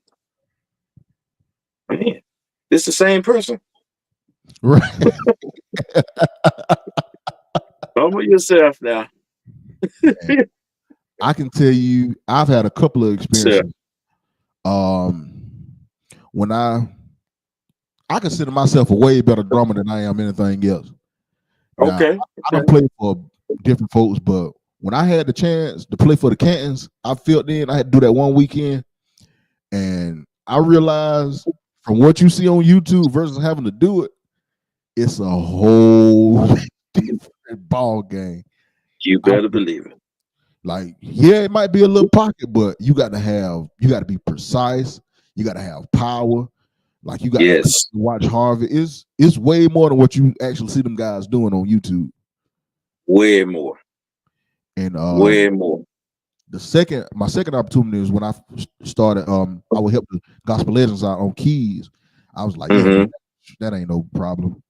man, this the same person. Right. Humble yourself now. I can tell you, I've had a couple of experiences. When I consider myself a way better drummer than I am anything else. Now, Okay. I don't play for different folks, but when I had the chance to play for the Cantons, I felt I had to do that one weekend, and I realized from what you see on YouTube versus having to do it, it's a whole different ball game. You better believe it. Like, yeah, it might be a little pocket, but you got to be precise. You got to have power. Like, you got to watch Harvey. It's way more than what you actually see them guys doing on YouTube. Way more. And way more. My second opportunity was when I started. I would help the Gospel Legends out on keys. I was like, yeah, that ain't no problem.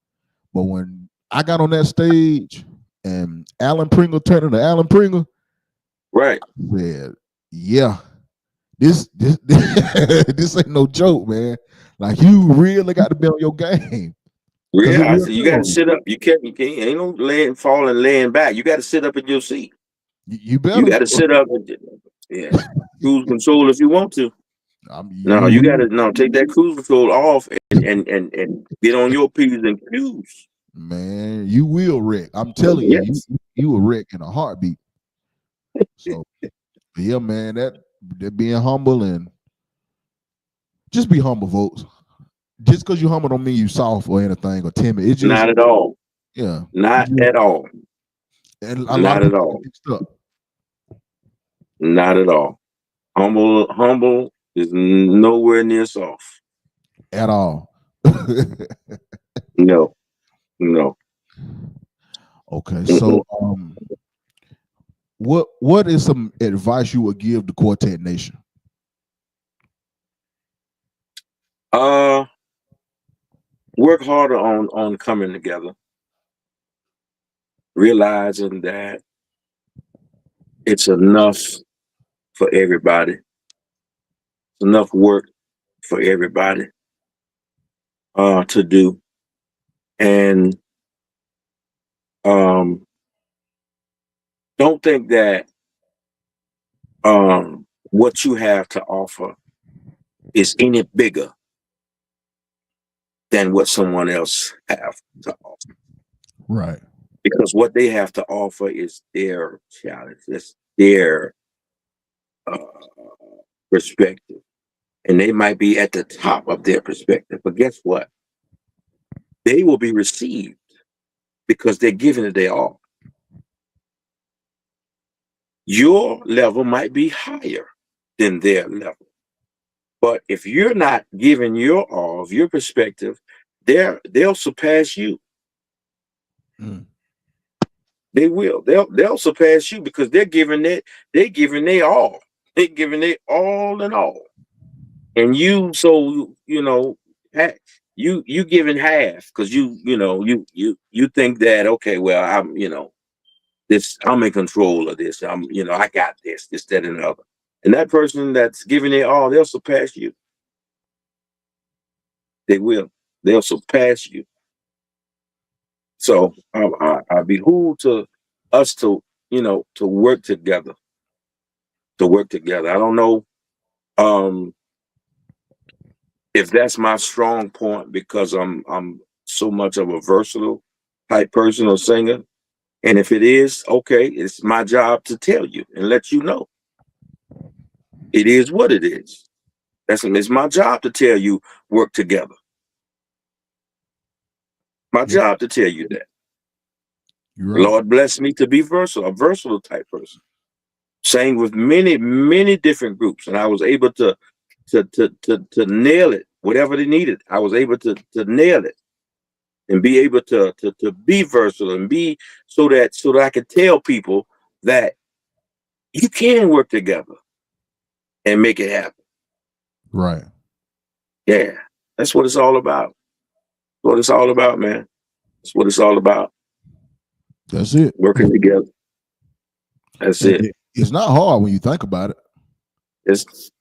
But when I got on that stage and Alan Pringle turned into Alan Pringle, right? I said, yeah, this ain't no joke, man. Like, you really got to be on your game. Yeah, you got to sit up. You can't ain't no laying back. You got to sit up in your seat. You better. You got to sit up and cruise control if you want to. You got to take that cruise control off and get on your P's and Q's. Man, you will wreck. I'm telling you, you will wreck in a heartbeat. So, yeah, man, that being humble and just be humble, folks. Just because you're humble don't mean you soft or anything or timid. It's just not at all. Yeah, not at all. And not at all. Not at all. Humble is nowhere near soft. At all. No. Okay, so what is some advice you would give the Quartet Nation? Work harder on coming together, realizing that it's enough for everybody. It's enough work for everybody to do, and don't think that what you have to offer is any bigger than what someone else have to offer. Right. Because what they have to offer is their challenge. It's their perspective. And they might be at the top of their perspective. But guess what? They will be received because they're giving it their all. Your level might be higher than their level. But if you're not giving your all of your perspective, they'll surpass you. They will. They'll surpass you because they're giving their all. They're giving their all and all. And you, so you giving half because you think that, okay, well, I'm I'm in control of this. I got this, that, and the other. And that person that's giving it all, they'll surpass you. They will. They'll surpass you. So I behoove to us to work together. To work together. I don't know if that's my strong point because I'm so much of a versatile type person or singer. And if it is, okay, it's my job to tell you and let you know. It is what it is. It's my job to tell you work together. My job to tell you that. Right. Lord bless me to be versatile, a versatile type person. Sang with many, many different groups, and I was able to nail it. Whatever they needed, I was able to nail it and be able to be versatile and be so that I could tell people that you can work together and make it happen. Right. Yeah. That's what it's all about. What it's all about, man. That's what it's all about. That's it. Working together. That's And it. it's not hard when you think about it. It's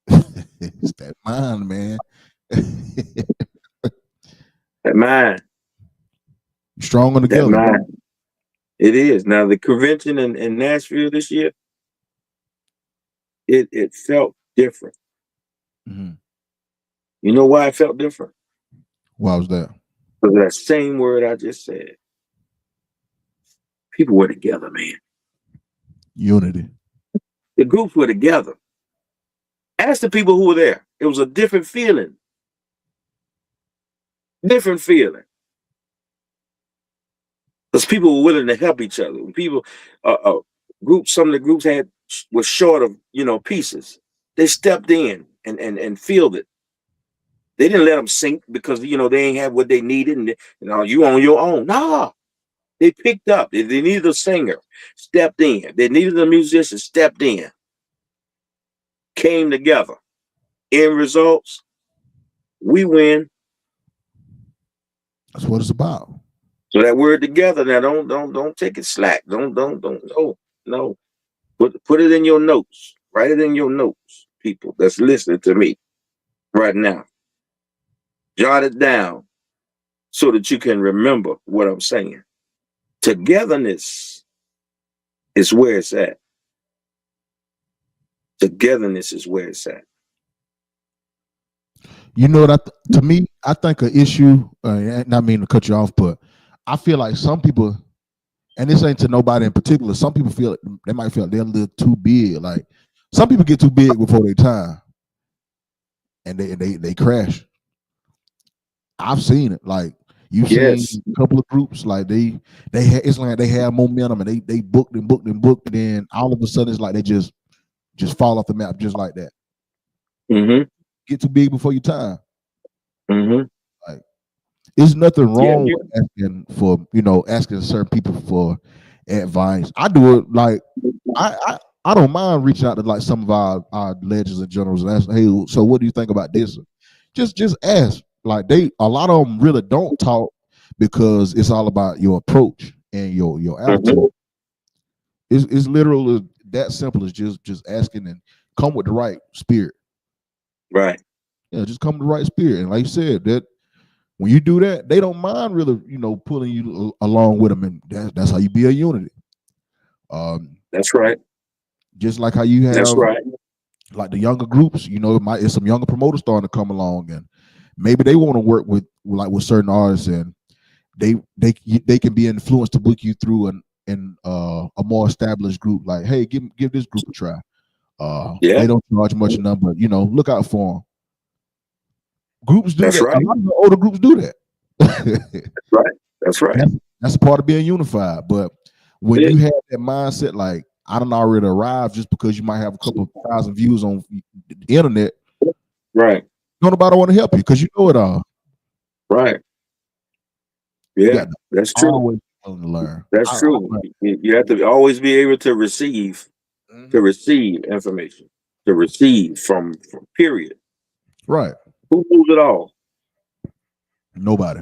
It's that mind, man. that mind. Stronger That together. mind. It is. Now the convention in Nashville this year, it felt different. Mhm. You know why it felt different? Why was that? Because of that same word I just said. People were together, man. Unity. The groups were together. Ask the people who were there. It was a different feeling. Different feeling. Because people were willing to help each other. When people, groups, some of the groups was short of, pieces. They stepped in and filled it. They didn't let them sink because, they ain't have what they needed and, you on your own. Nah, they picked up. They needed a singer, stepped in. They needed a musician, stepped in. Came together. End results, we win. That's what it's about. So that word together now, don't take it slack. Don't no. Put it in your notes. Write it in your notes, people that's listening to me right now. Jot it down so that you can remember what I'm saying. Togetherness is where it's at. Togetherness is where it's at. You know what? To me, I think an issue. Not mean to cut you off, but I feel like some people, and this ain't to nobody in particular. Some people feel they might feel they're a little too big. Like some people get too big before their time, and they crash. I've seen it. Like you've seen a couple of groups, like it's like they have momentum and they booked and then all of a sudden it's like they just fall off the map just like that. Mm-hmm. Get too big before your time. Mm-hmm. Like there's nothing wrong with asking certain people for advice. I do it like I don't mind reaching out to like some of our legends and generals and ask, hey, so what do you think about this? Just ask. Like a lot of them really don't talk because it's all about your approach and your attitude. Mm-hmm. It's literally that simple as just asking and come with the right spirit. Right. Yeah, just come with the right spirit. And like you said, that when you do that, they don't mind really, pulling you along with them, and that's how you be a unity. That's right. Just like how you have, that's right, like the younger groups, it's some younger promoters starting to come along, and maybe they want to work with certain artists, and they can be influenced to book you through a more established group. Like, hey, give this group a try. They don't charge much enough, but look out for them. Groups do that. Right. A lot of the older groups do that. That's right. That's a part of being unified. But when you have that mindset, like I don't already arrived just because you might have a couple of thousand views on the internet. Right. Nobody want to help you because you know it all. Right. Yeah, that's true. Always willing to learn. That's true. You have to always be able to receive, information, to receive from period. Right. Who knows it all? Nobody.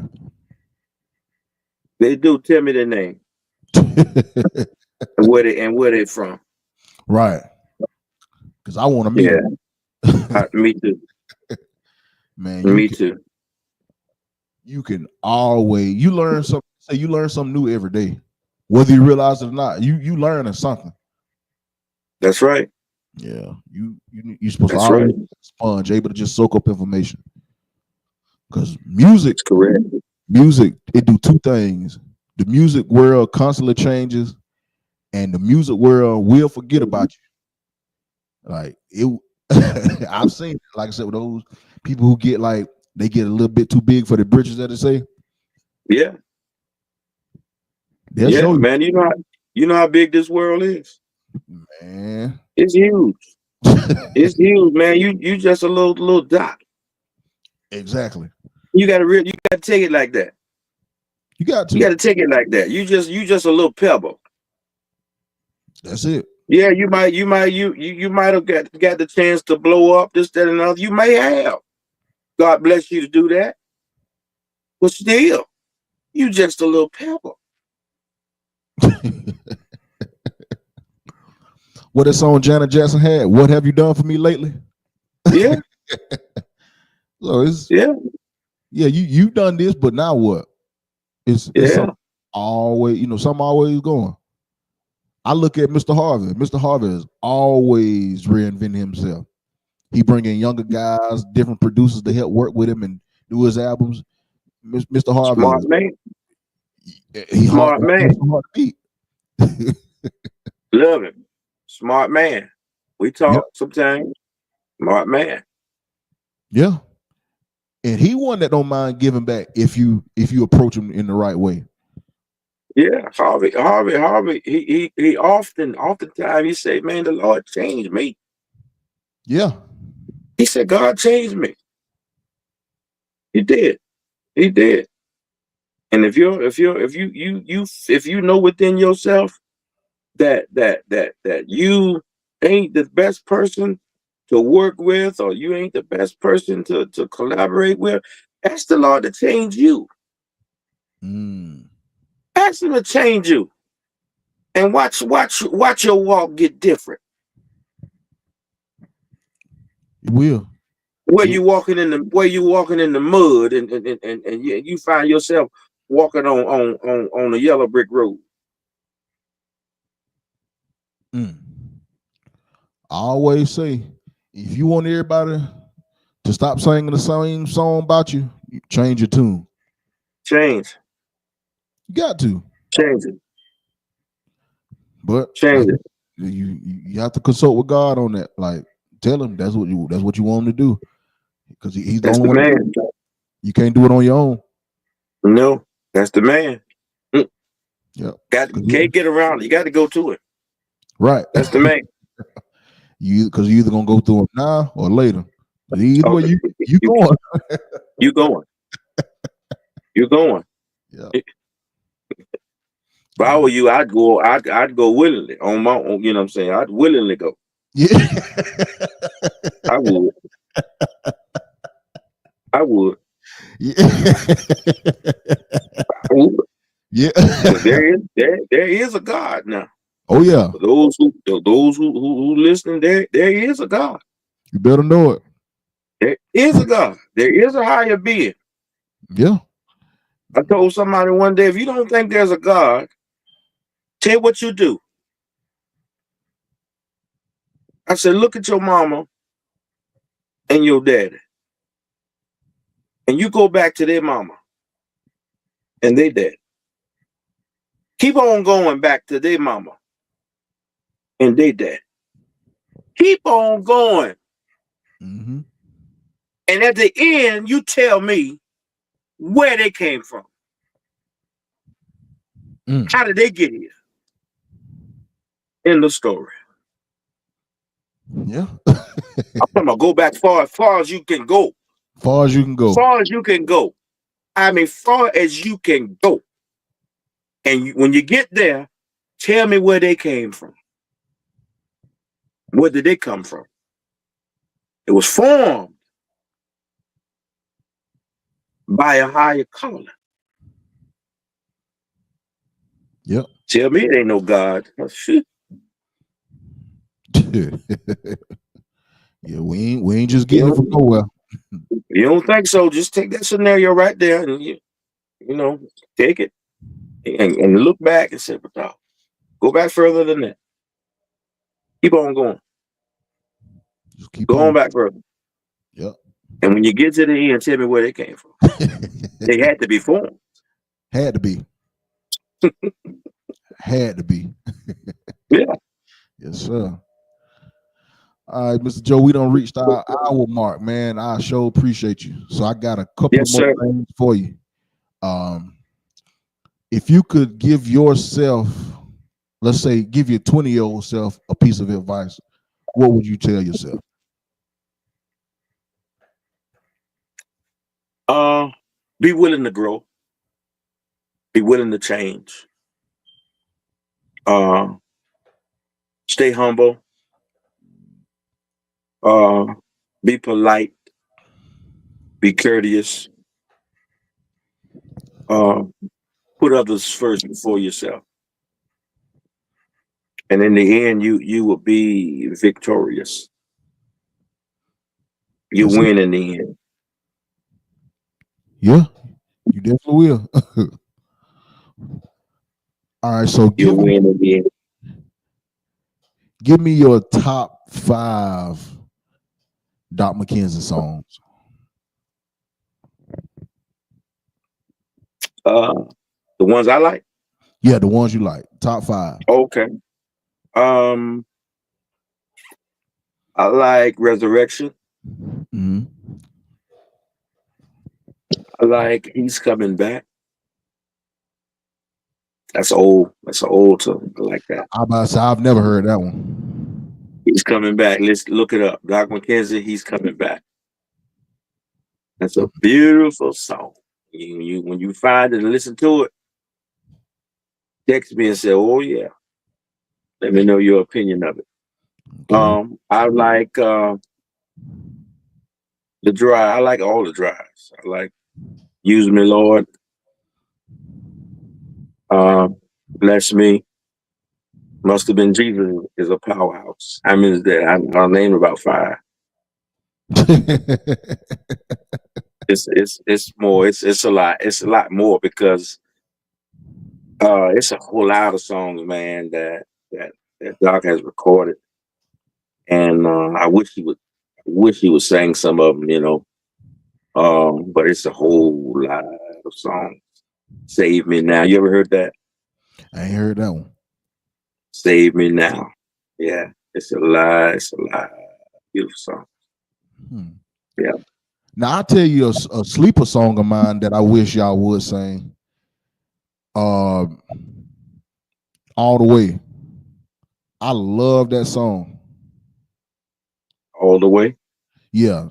They do. Tell me their name. and where they from. Right. Because I want to meet them. Me too. Man, me too. You can always learn something. Say you learn something new every day, whether you realize it or not. You learning something. That's right. Yeah, you're supposed to always be a sponge, able to just soak up information. Because music, that's correct. Music, it do two things. The music world constantly changes, and the music world will forget about you. Like it, I've seen, like I said, with those people who get they get a little bit too big for the britches, that they say. Yeah. Man. You know how big this world is. Man, it's huge. It's huge, man. You just a little dot. Exactly. You gotta take it like that. You got to take it like that. You just a little pebble. That's it. Yeah, you might have got the chance to blow up, this, that, and other. You may have. God bless you to do that. But still, you just a little pebble. What that song Janet Jackson had? What have you done for me lately? Yeah, So it's yeah, you done this, but now what? It's yeah. something always, something always going. I look at Mr. Harvey. Mr. Harvey is always reinventing himself. He bring in younger guys, different producers to help work with him and do his albums. Mr. Harvey, Smart man. he hard, Smart man. hard to beat. Love him. Smart man. We Yep. talk sometimes. Smart man. Yeah. And he one that don't mind giving back if you approach him in the right way. Yeah, Harvey. He oftentimes he say, "Man, the Lord changed me." Yeah. He said, "God changed me." He did. He did. And if you know within yourself that you ain't the best person to work with, or you ain't the best person to collaborate with, ask the Lord to change you. Ask him to change you. And watch your walk get different. It will. Where you walking in the mud and you find yourself walking on a yellow brick road. I always say, if you want everybody to stop singing the same song about you, change your tune. Change. You got to. Change it. But Change it. you have to consult with God on that. Like, tell him that's what you want him to do, because he's the That's only the one. man. You can't do it on your own. No, that's the man. Yeah, can't get around it. You got to go to it. Right. That's the man. Because you either gonna go through it now or later. But either way, you going. You going. You going. Yeah. If I were you, I'd go willingly on my own. You know what I'm saying? I'd willingly go. Yeah. I would. I would. Yeah. I would. Yeah. But there is a God now. Oh yeah. For those who listening, there is a God. You better know it. There is a God. There is a higher being. Yeah. I told somebody one day, if you don't think there's a God, tell what you do. I said, look at your mama and your daddy. And you go back to their mama and their dad. Keep on going back to their mama and their dad. Keep on going. Mm-hmm. And at the end, you tell me where they came from. How did they get here? In the story. Yeah. I'm talking about go back far as you can go. Far as you can go. Far as you can go. I mean, far as you can go. And when you get there, tell me where they came from. Where did they come from? It was formed by a higher calling. Yep. Tell me it ain't no God. Yeah, we ain't just getting it from nowhere. You don't think so? Just take that scenario right there and you take it and look back and say, "No, go back further than that. Keep on going. Just keep Go on back further." Yep. And when you get to the end, tell me where they came from. They had to be formed. Had to be. Had to be. Yeah. Yes, sir. All right, Mr. Joe, we done reached our hour mark, man. I sure appreciate you. So I got a couple Yes, more sir. things for you. If you could give yourself, let's say, give your 20-year-old self a piece of advice, what would you tell yourself? Be willing to grow. Be willing to change. Stay humble. Be polite. be courteous, uh, put others first before yourself, and in the end, you will be victorious. You That's it. win in the end. Yeah, you definitely will. All right, so You win in the end. give me your top 5 Doc McKenzie songs. The ones I like. Yeah, the ones you like. Top 5. Okay. I like Resurrection. Mm-hmm. I like He's Coming Back. That's old. That's an old song. I like that. I about to say I've never heard that one. He's Coming Back. Let's look it up. Doc McKenzie, He's Coming Back. That's a beautiful song. When you find it and listen to it, text me and say, "Oh yeah." Let me know your opinion of it. Okay. I like the dry. I like all the drives. I like Use Me, Lord. Bless Me. Must Have Been Jesus is a powerhouse. I mean, I'll name about 5. It's more. It's a lot. It's a lot more because it's a whole lot of songs, man, that Doc has recorded, and I wish he would sing some of them, but it's a whole lot of songs. Save Me Now. You ever heard that? I ain't heard that one. Save Me Now. Yeah, it's a lot. It's a lot. Beautiful song. Yeah. Now I'll tell you a sleeper song of mine that I wish y'all would sing. All the Way. I love that song. All the Way. Yeah.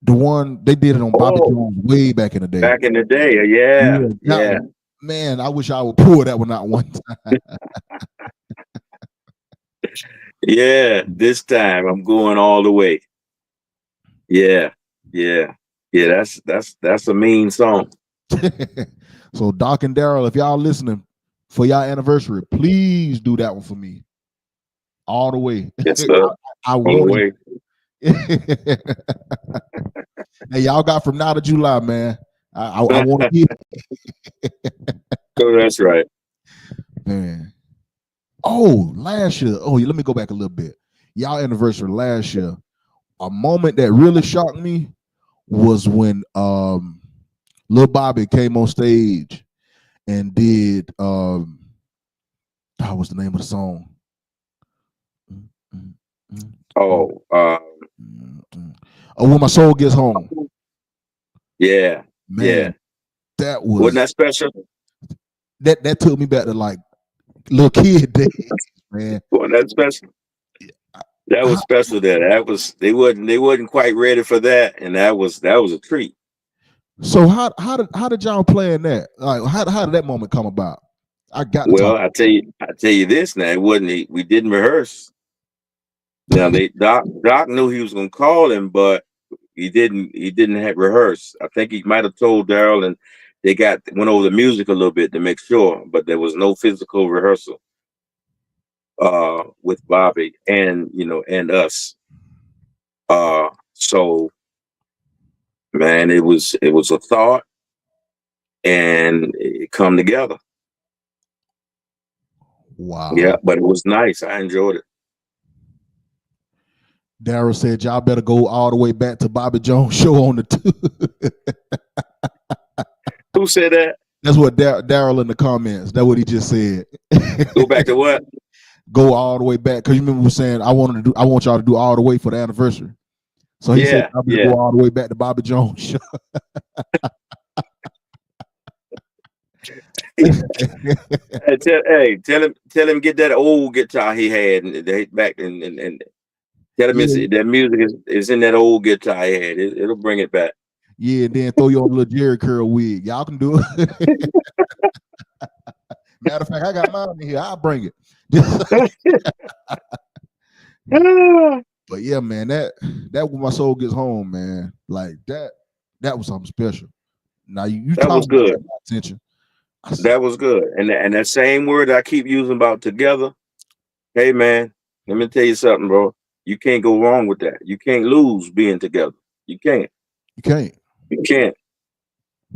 The one they did it on Bobby Jones way back in the day. Back in the day, yeah. Man, I wish I would pull that one out one time. Yeah, this time I'm going all the way. Yeah. That's a mean song. So Doc and Daryl, if y'all listening for y'all anniversary, please do that one for me. All the way. Yes, sir. I all want the way. Hey, y'all got from now to July, man. I want to get it. So that's right. Man. Oh, last year. Oh, let me go back a little bit. Y'all anniversary last year. A moment that really shocked me was when Lil Bobby came on stage and did what was the name of the song? When My Soul Gets Home. Yeah. Man, yeah. That was Wasn't that special? That took me back to like little kid days, man. Wasn't that special? That was special. That was they wasn't quite ready for that, and that was a treat. So how did y'all plan that? Like how did that moment come about? I tell you this now. It wasn't. We didn't rehearse. Now Doc knew he was gonna call him, but he didn't have rehearse. I think he might have told Daryl, and they went over the music a little bit to make sure, but there was no physical rehearsal with Bobby and and us. So man, it was a thought, and it come together. Wow. Yeah, but it was nice. I enjoyed it. Daryl said, y'all better go all the way back to Bobby Jones show on the Who said that? That's what Daryl in the comments. That's what he just said. Go back to what? Go all the way back. Because you remember we were saying I want y'all to do all the way for the anniversary. So he said, I'm gonna go all the way back to Bobby Jones show. Tell him get that old guitar he had back and tell him that music is in that old guitar he had. It'll bring it back. Yeah, and then throw you on a little Jerry curl wig. Y'all can do it. Matter of fact, I got mine in here. I'll bring it. But yeah, man, that when my soul gets home, man, like that was something special. Now you That talk was about good. my attention. That was good. And that same word I keep using about together. Hey man, let me tell you something, bro. You can't go wrong with that. You can't lose being together. You can't. You can't. You can't.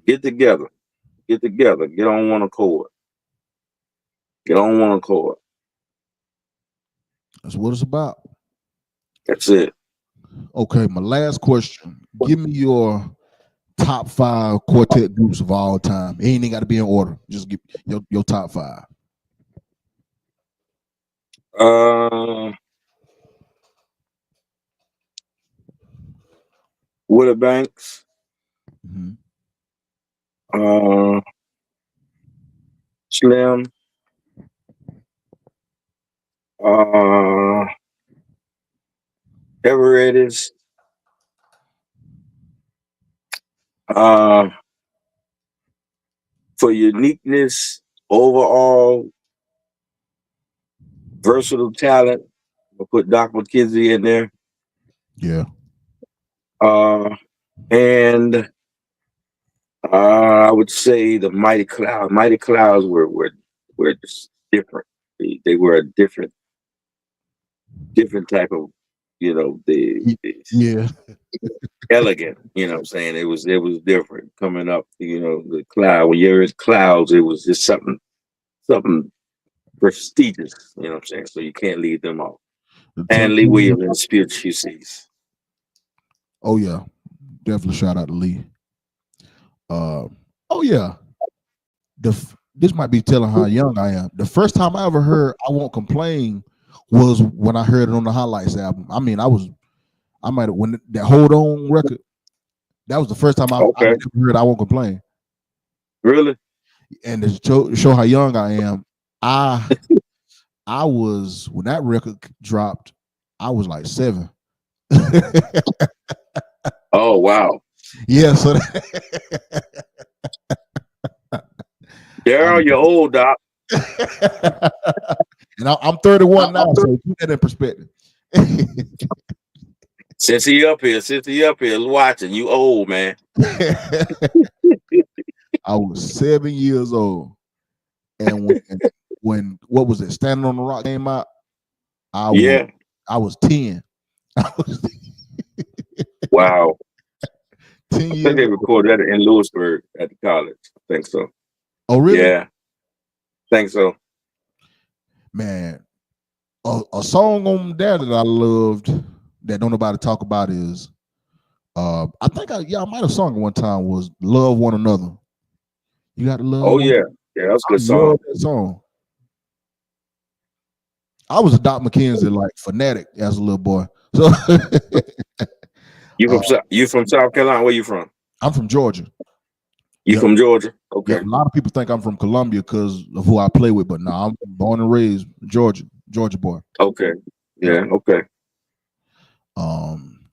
Get together. Get together. Get on one accord. Get on one accord. That's what it's about. That's it. Okay, my last question. Give me your top 5 quartet groups of all time. It ain't got to be in order. Just give your top 5. Willie Banks. Mm-hmm. Slim. Everett's. For uniqueness, overall versatile talent, we'll put Doc McKenzie in there. Yeah. And I would say the Mighty Clouds. Mighty Clouds were just different. They were a different type of, the Yeah. elegant. You know what I'm saying? It was different coming up. The cloud. When you're in clouds, it was just something prestigious. You know what I'm saying? So you can't leave them off. And Lee Williams and Spirit QCs. Oh yeah, definitely shout out to Lee. Oh yeah, this might be telling how young I am. The first time I ever heard "I Won't Complain" was when I heard it on the Highlights album. I mean, I might have when that Hold On record. That was the first time I ever heard "I Won't Complain." Really? And to show how young I am, I was when that record dropped, I was like 7. Oh wow. Yeah, so Daryl, you're old, Doc. And I'm 31 now, so put that in perspective. Since he up here watching, you old, man. I was 7 years old, and when what was it? Standing on the Rock came out. I was 10. Wow. 10 I years. think they recorded that in Lewisburg at the college. I think so. Oh, really? Yeah. Think so. Man, a song on there that I loved that don't nobody talk about is I think I might have sung it one time was "Love One Another." You got to love. Oh yeah, that's a good song. Love that song. I was a Doc McKenzie like fanatic as a little boy. So you from South Carolina? Where you from? I'm from Georgia. You from Georgia? Okay. Yeah, a lot of people think I'm from Columbia because of who I play with, but no, I'm born and raised Georgia boy. Okay. Yeah. Okay.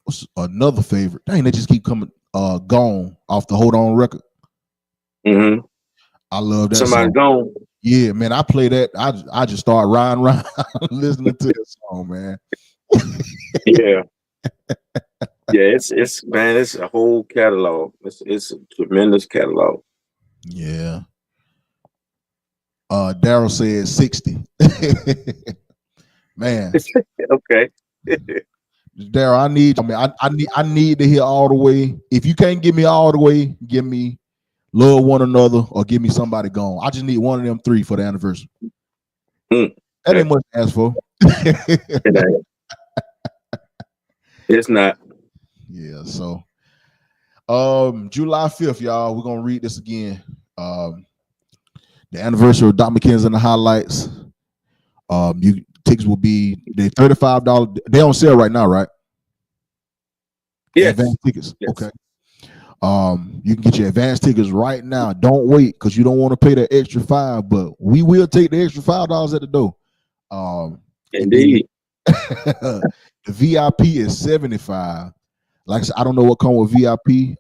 What's another favorite? Dang, they just keep coming. Gone off the Hold On record. Mm-hmm. I love that. Somebody song. Gone. Yeah, man, I play that. I just start riding around listening to that song, man. Yeah. Yeah, it's a whole catalog. It's a tremendous catalog. Yeah. Daryl said 60. Man. Okay. Daryl, I need to hear All the Way. If you can't give me All the Way, give me Love One Another or give me Somebody Gone. I just need one of them 3 for the anniversary. That ain't much to ask for. It's not. Yeah, so July 5th, y'all, we're gonna read this again. The anniversary of Doc McKenzie and the Highlights. Tickets will be $35. They're on sale right now, right? Yeah. Advanced tickets. Yes. Okay. You can get your advanced tickets right now. Don't wait because you don't want to pay that extra $5, but we will take the extra $5 at the door. Indeed. The VIP is $75. Like I said, I don't know what comes with VIP,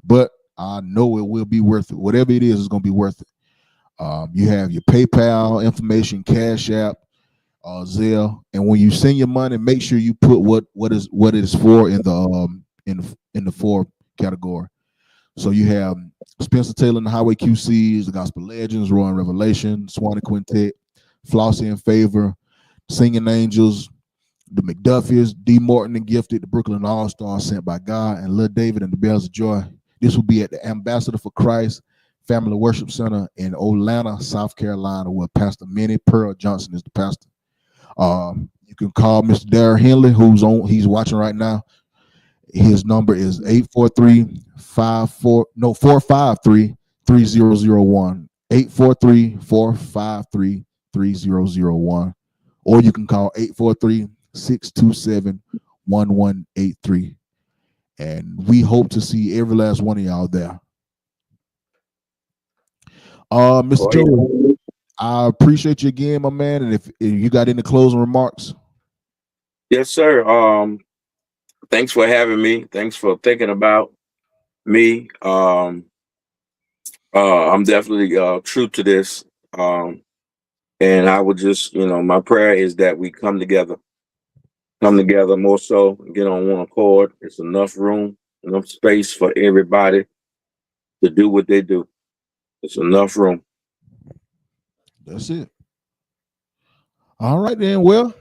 but I know it will be worth it. Whatever it is, it's gonna be worth it. You have your PayPal information, Cash App. Zelle. And when you send your money, make sure you put what it is for in the for category. So you have Spencer Taylor and the Highway QCs, the Gospel Legends, Roaring Revelation, Swanee Quintet, Flossie and Favor, Singing Angels, the McDuffies, D. Morton and Gifted, the Brooklyn All-Stars Sent by God, and Lil David and the Bells of Joy. This will be at the Ambassador for Christ Family Worship Center in Olathe, South Carolina, where Pastor Minnie Pearl Johnson is the pastor. You can call Mr. Darrell Henley, he's watching right now. His number is 453-453-3001. 843-453-3001. Or you can call 843-627-1183. And we hope to see every last one of y'all there. Mr. Joe, I appreciate you again, my man. And if you got any closing remarks. Yes, sir. Thanks for having me. Thanks for thinking about me. I'm definitely true to this. And I would just, my prayer is that we come together more so, get on one accord. It's enough room, enough space for everybody to do what they do. It's enough room. That's it. All right, then. Well,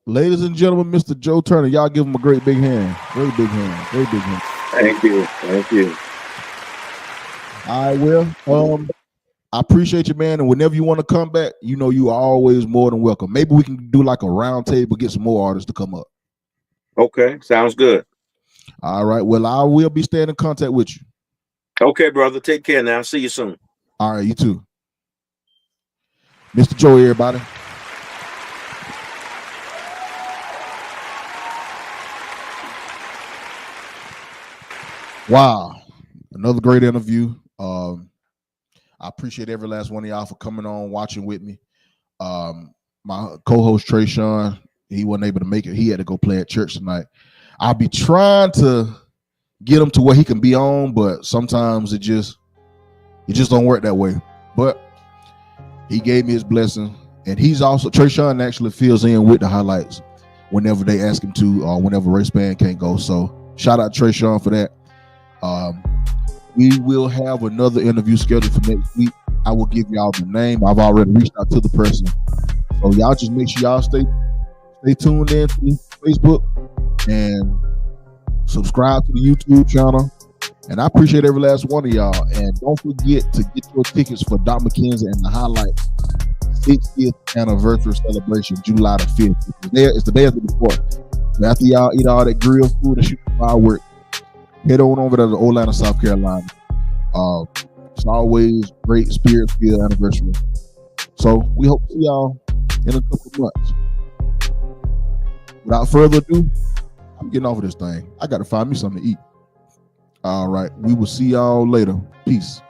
ladies and gentlemen, Mr. Joe Turner, y'all give him a great big hand. Great big hand. Great big hand. Thank you. Thank you. All right, well, I appreciate you, man. And whenever you want to come back, you are always more than welcome. Maybe we can do like a round table, get some more artists to come up. Okay, sounds good. All right. Well, I will be staying in contact with you. Okay, brother. Take care now. See you soon. All right, you too. Mr. Joe, everybody. Wow. Another great interview. I appreciate every last one of y'all for coming on, watching with me. My co-host Trey Sean, he wasn't able to make it. He had to go play at church tonight. I'll be trying to get him to where he can be on, but sometimes it just don't work that way. But he gave me his blessing, and he's also Trey Sean actually fills in with the highlights whenever they ask him to, or whenever Race Band can't go. So shout out Trey Sean for that. We will have another interview scheduled for next week. I will give y'all the name. I've already reached out to the person. So y'all just make sure y'all stay tuned in to Facebook and subscribe to the YouTube channel. And I appreciate every last one of y'all. And don't forget to get your tickets for Doc McKenzie and the Highlights 60th anniversary celebration, July the 5th. It's the day of the 4th. So after y'all eat all that grilled food and shoot the fireworks, head on over to the Olathe, South Carolina. It's always great spirit-filled anniversary. So we hope to see y'all in a couple of months. Without further ado, I'm getting off of this thing. I got to find me something to eat. All right. We will see y'all later. Peace.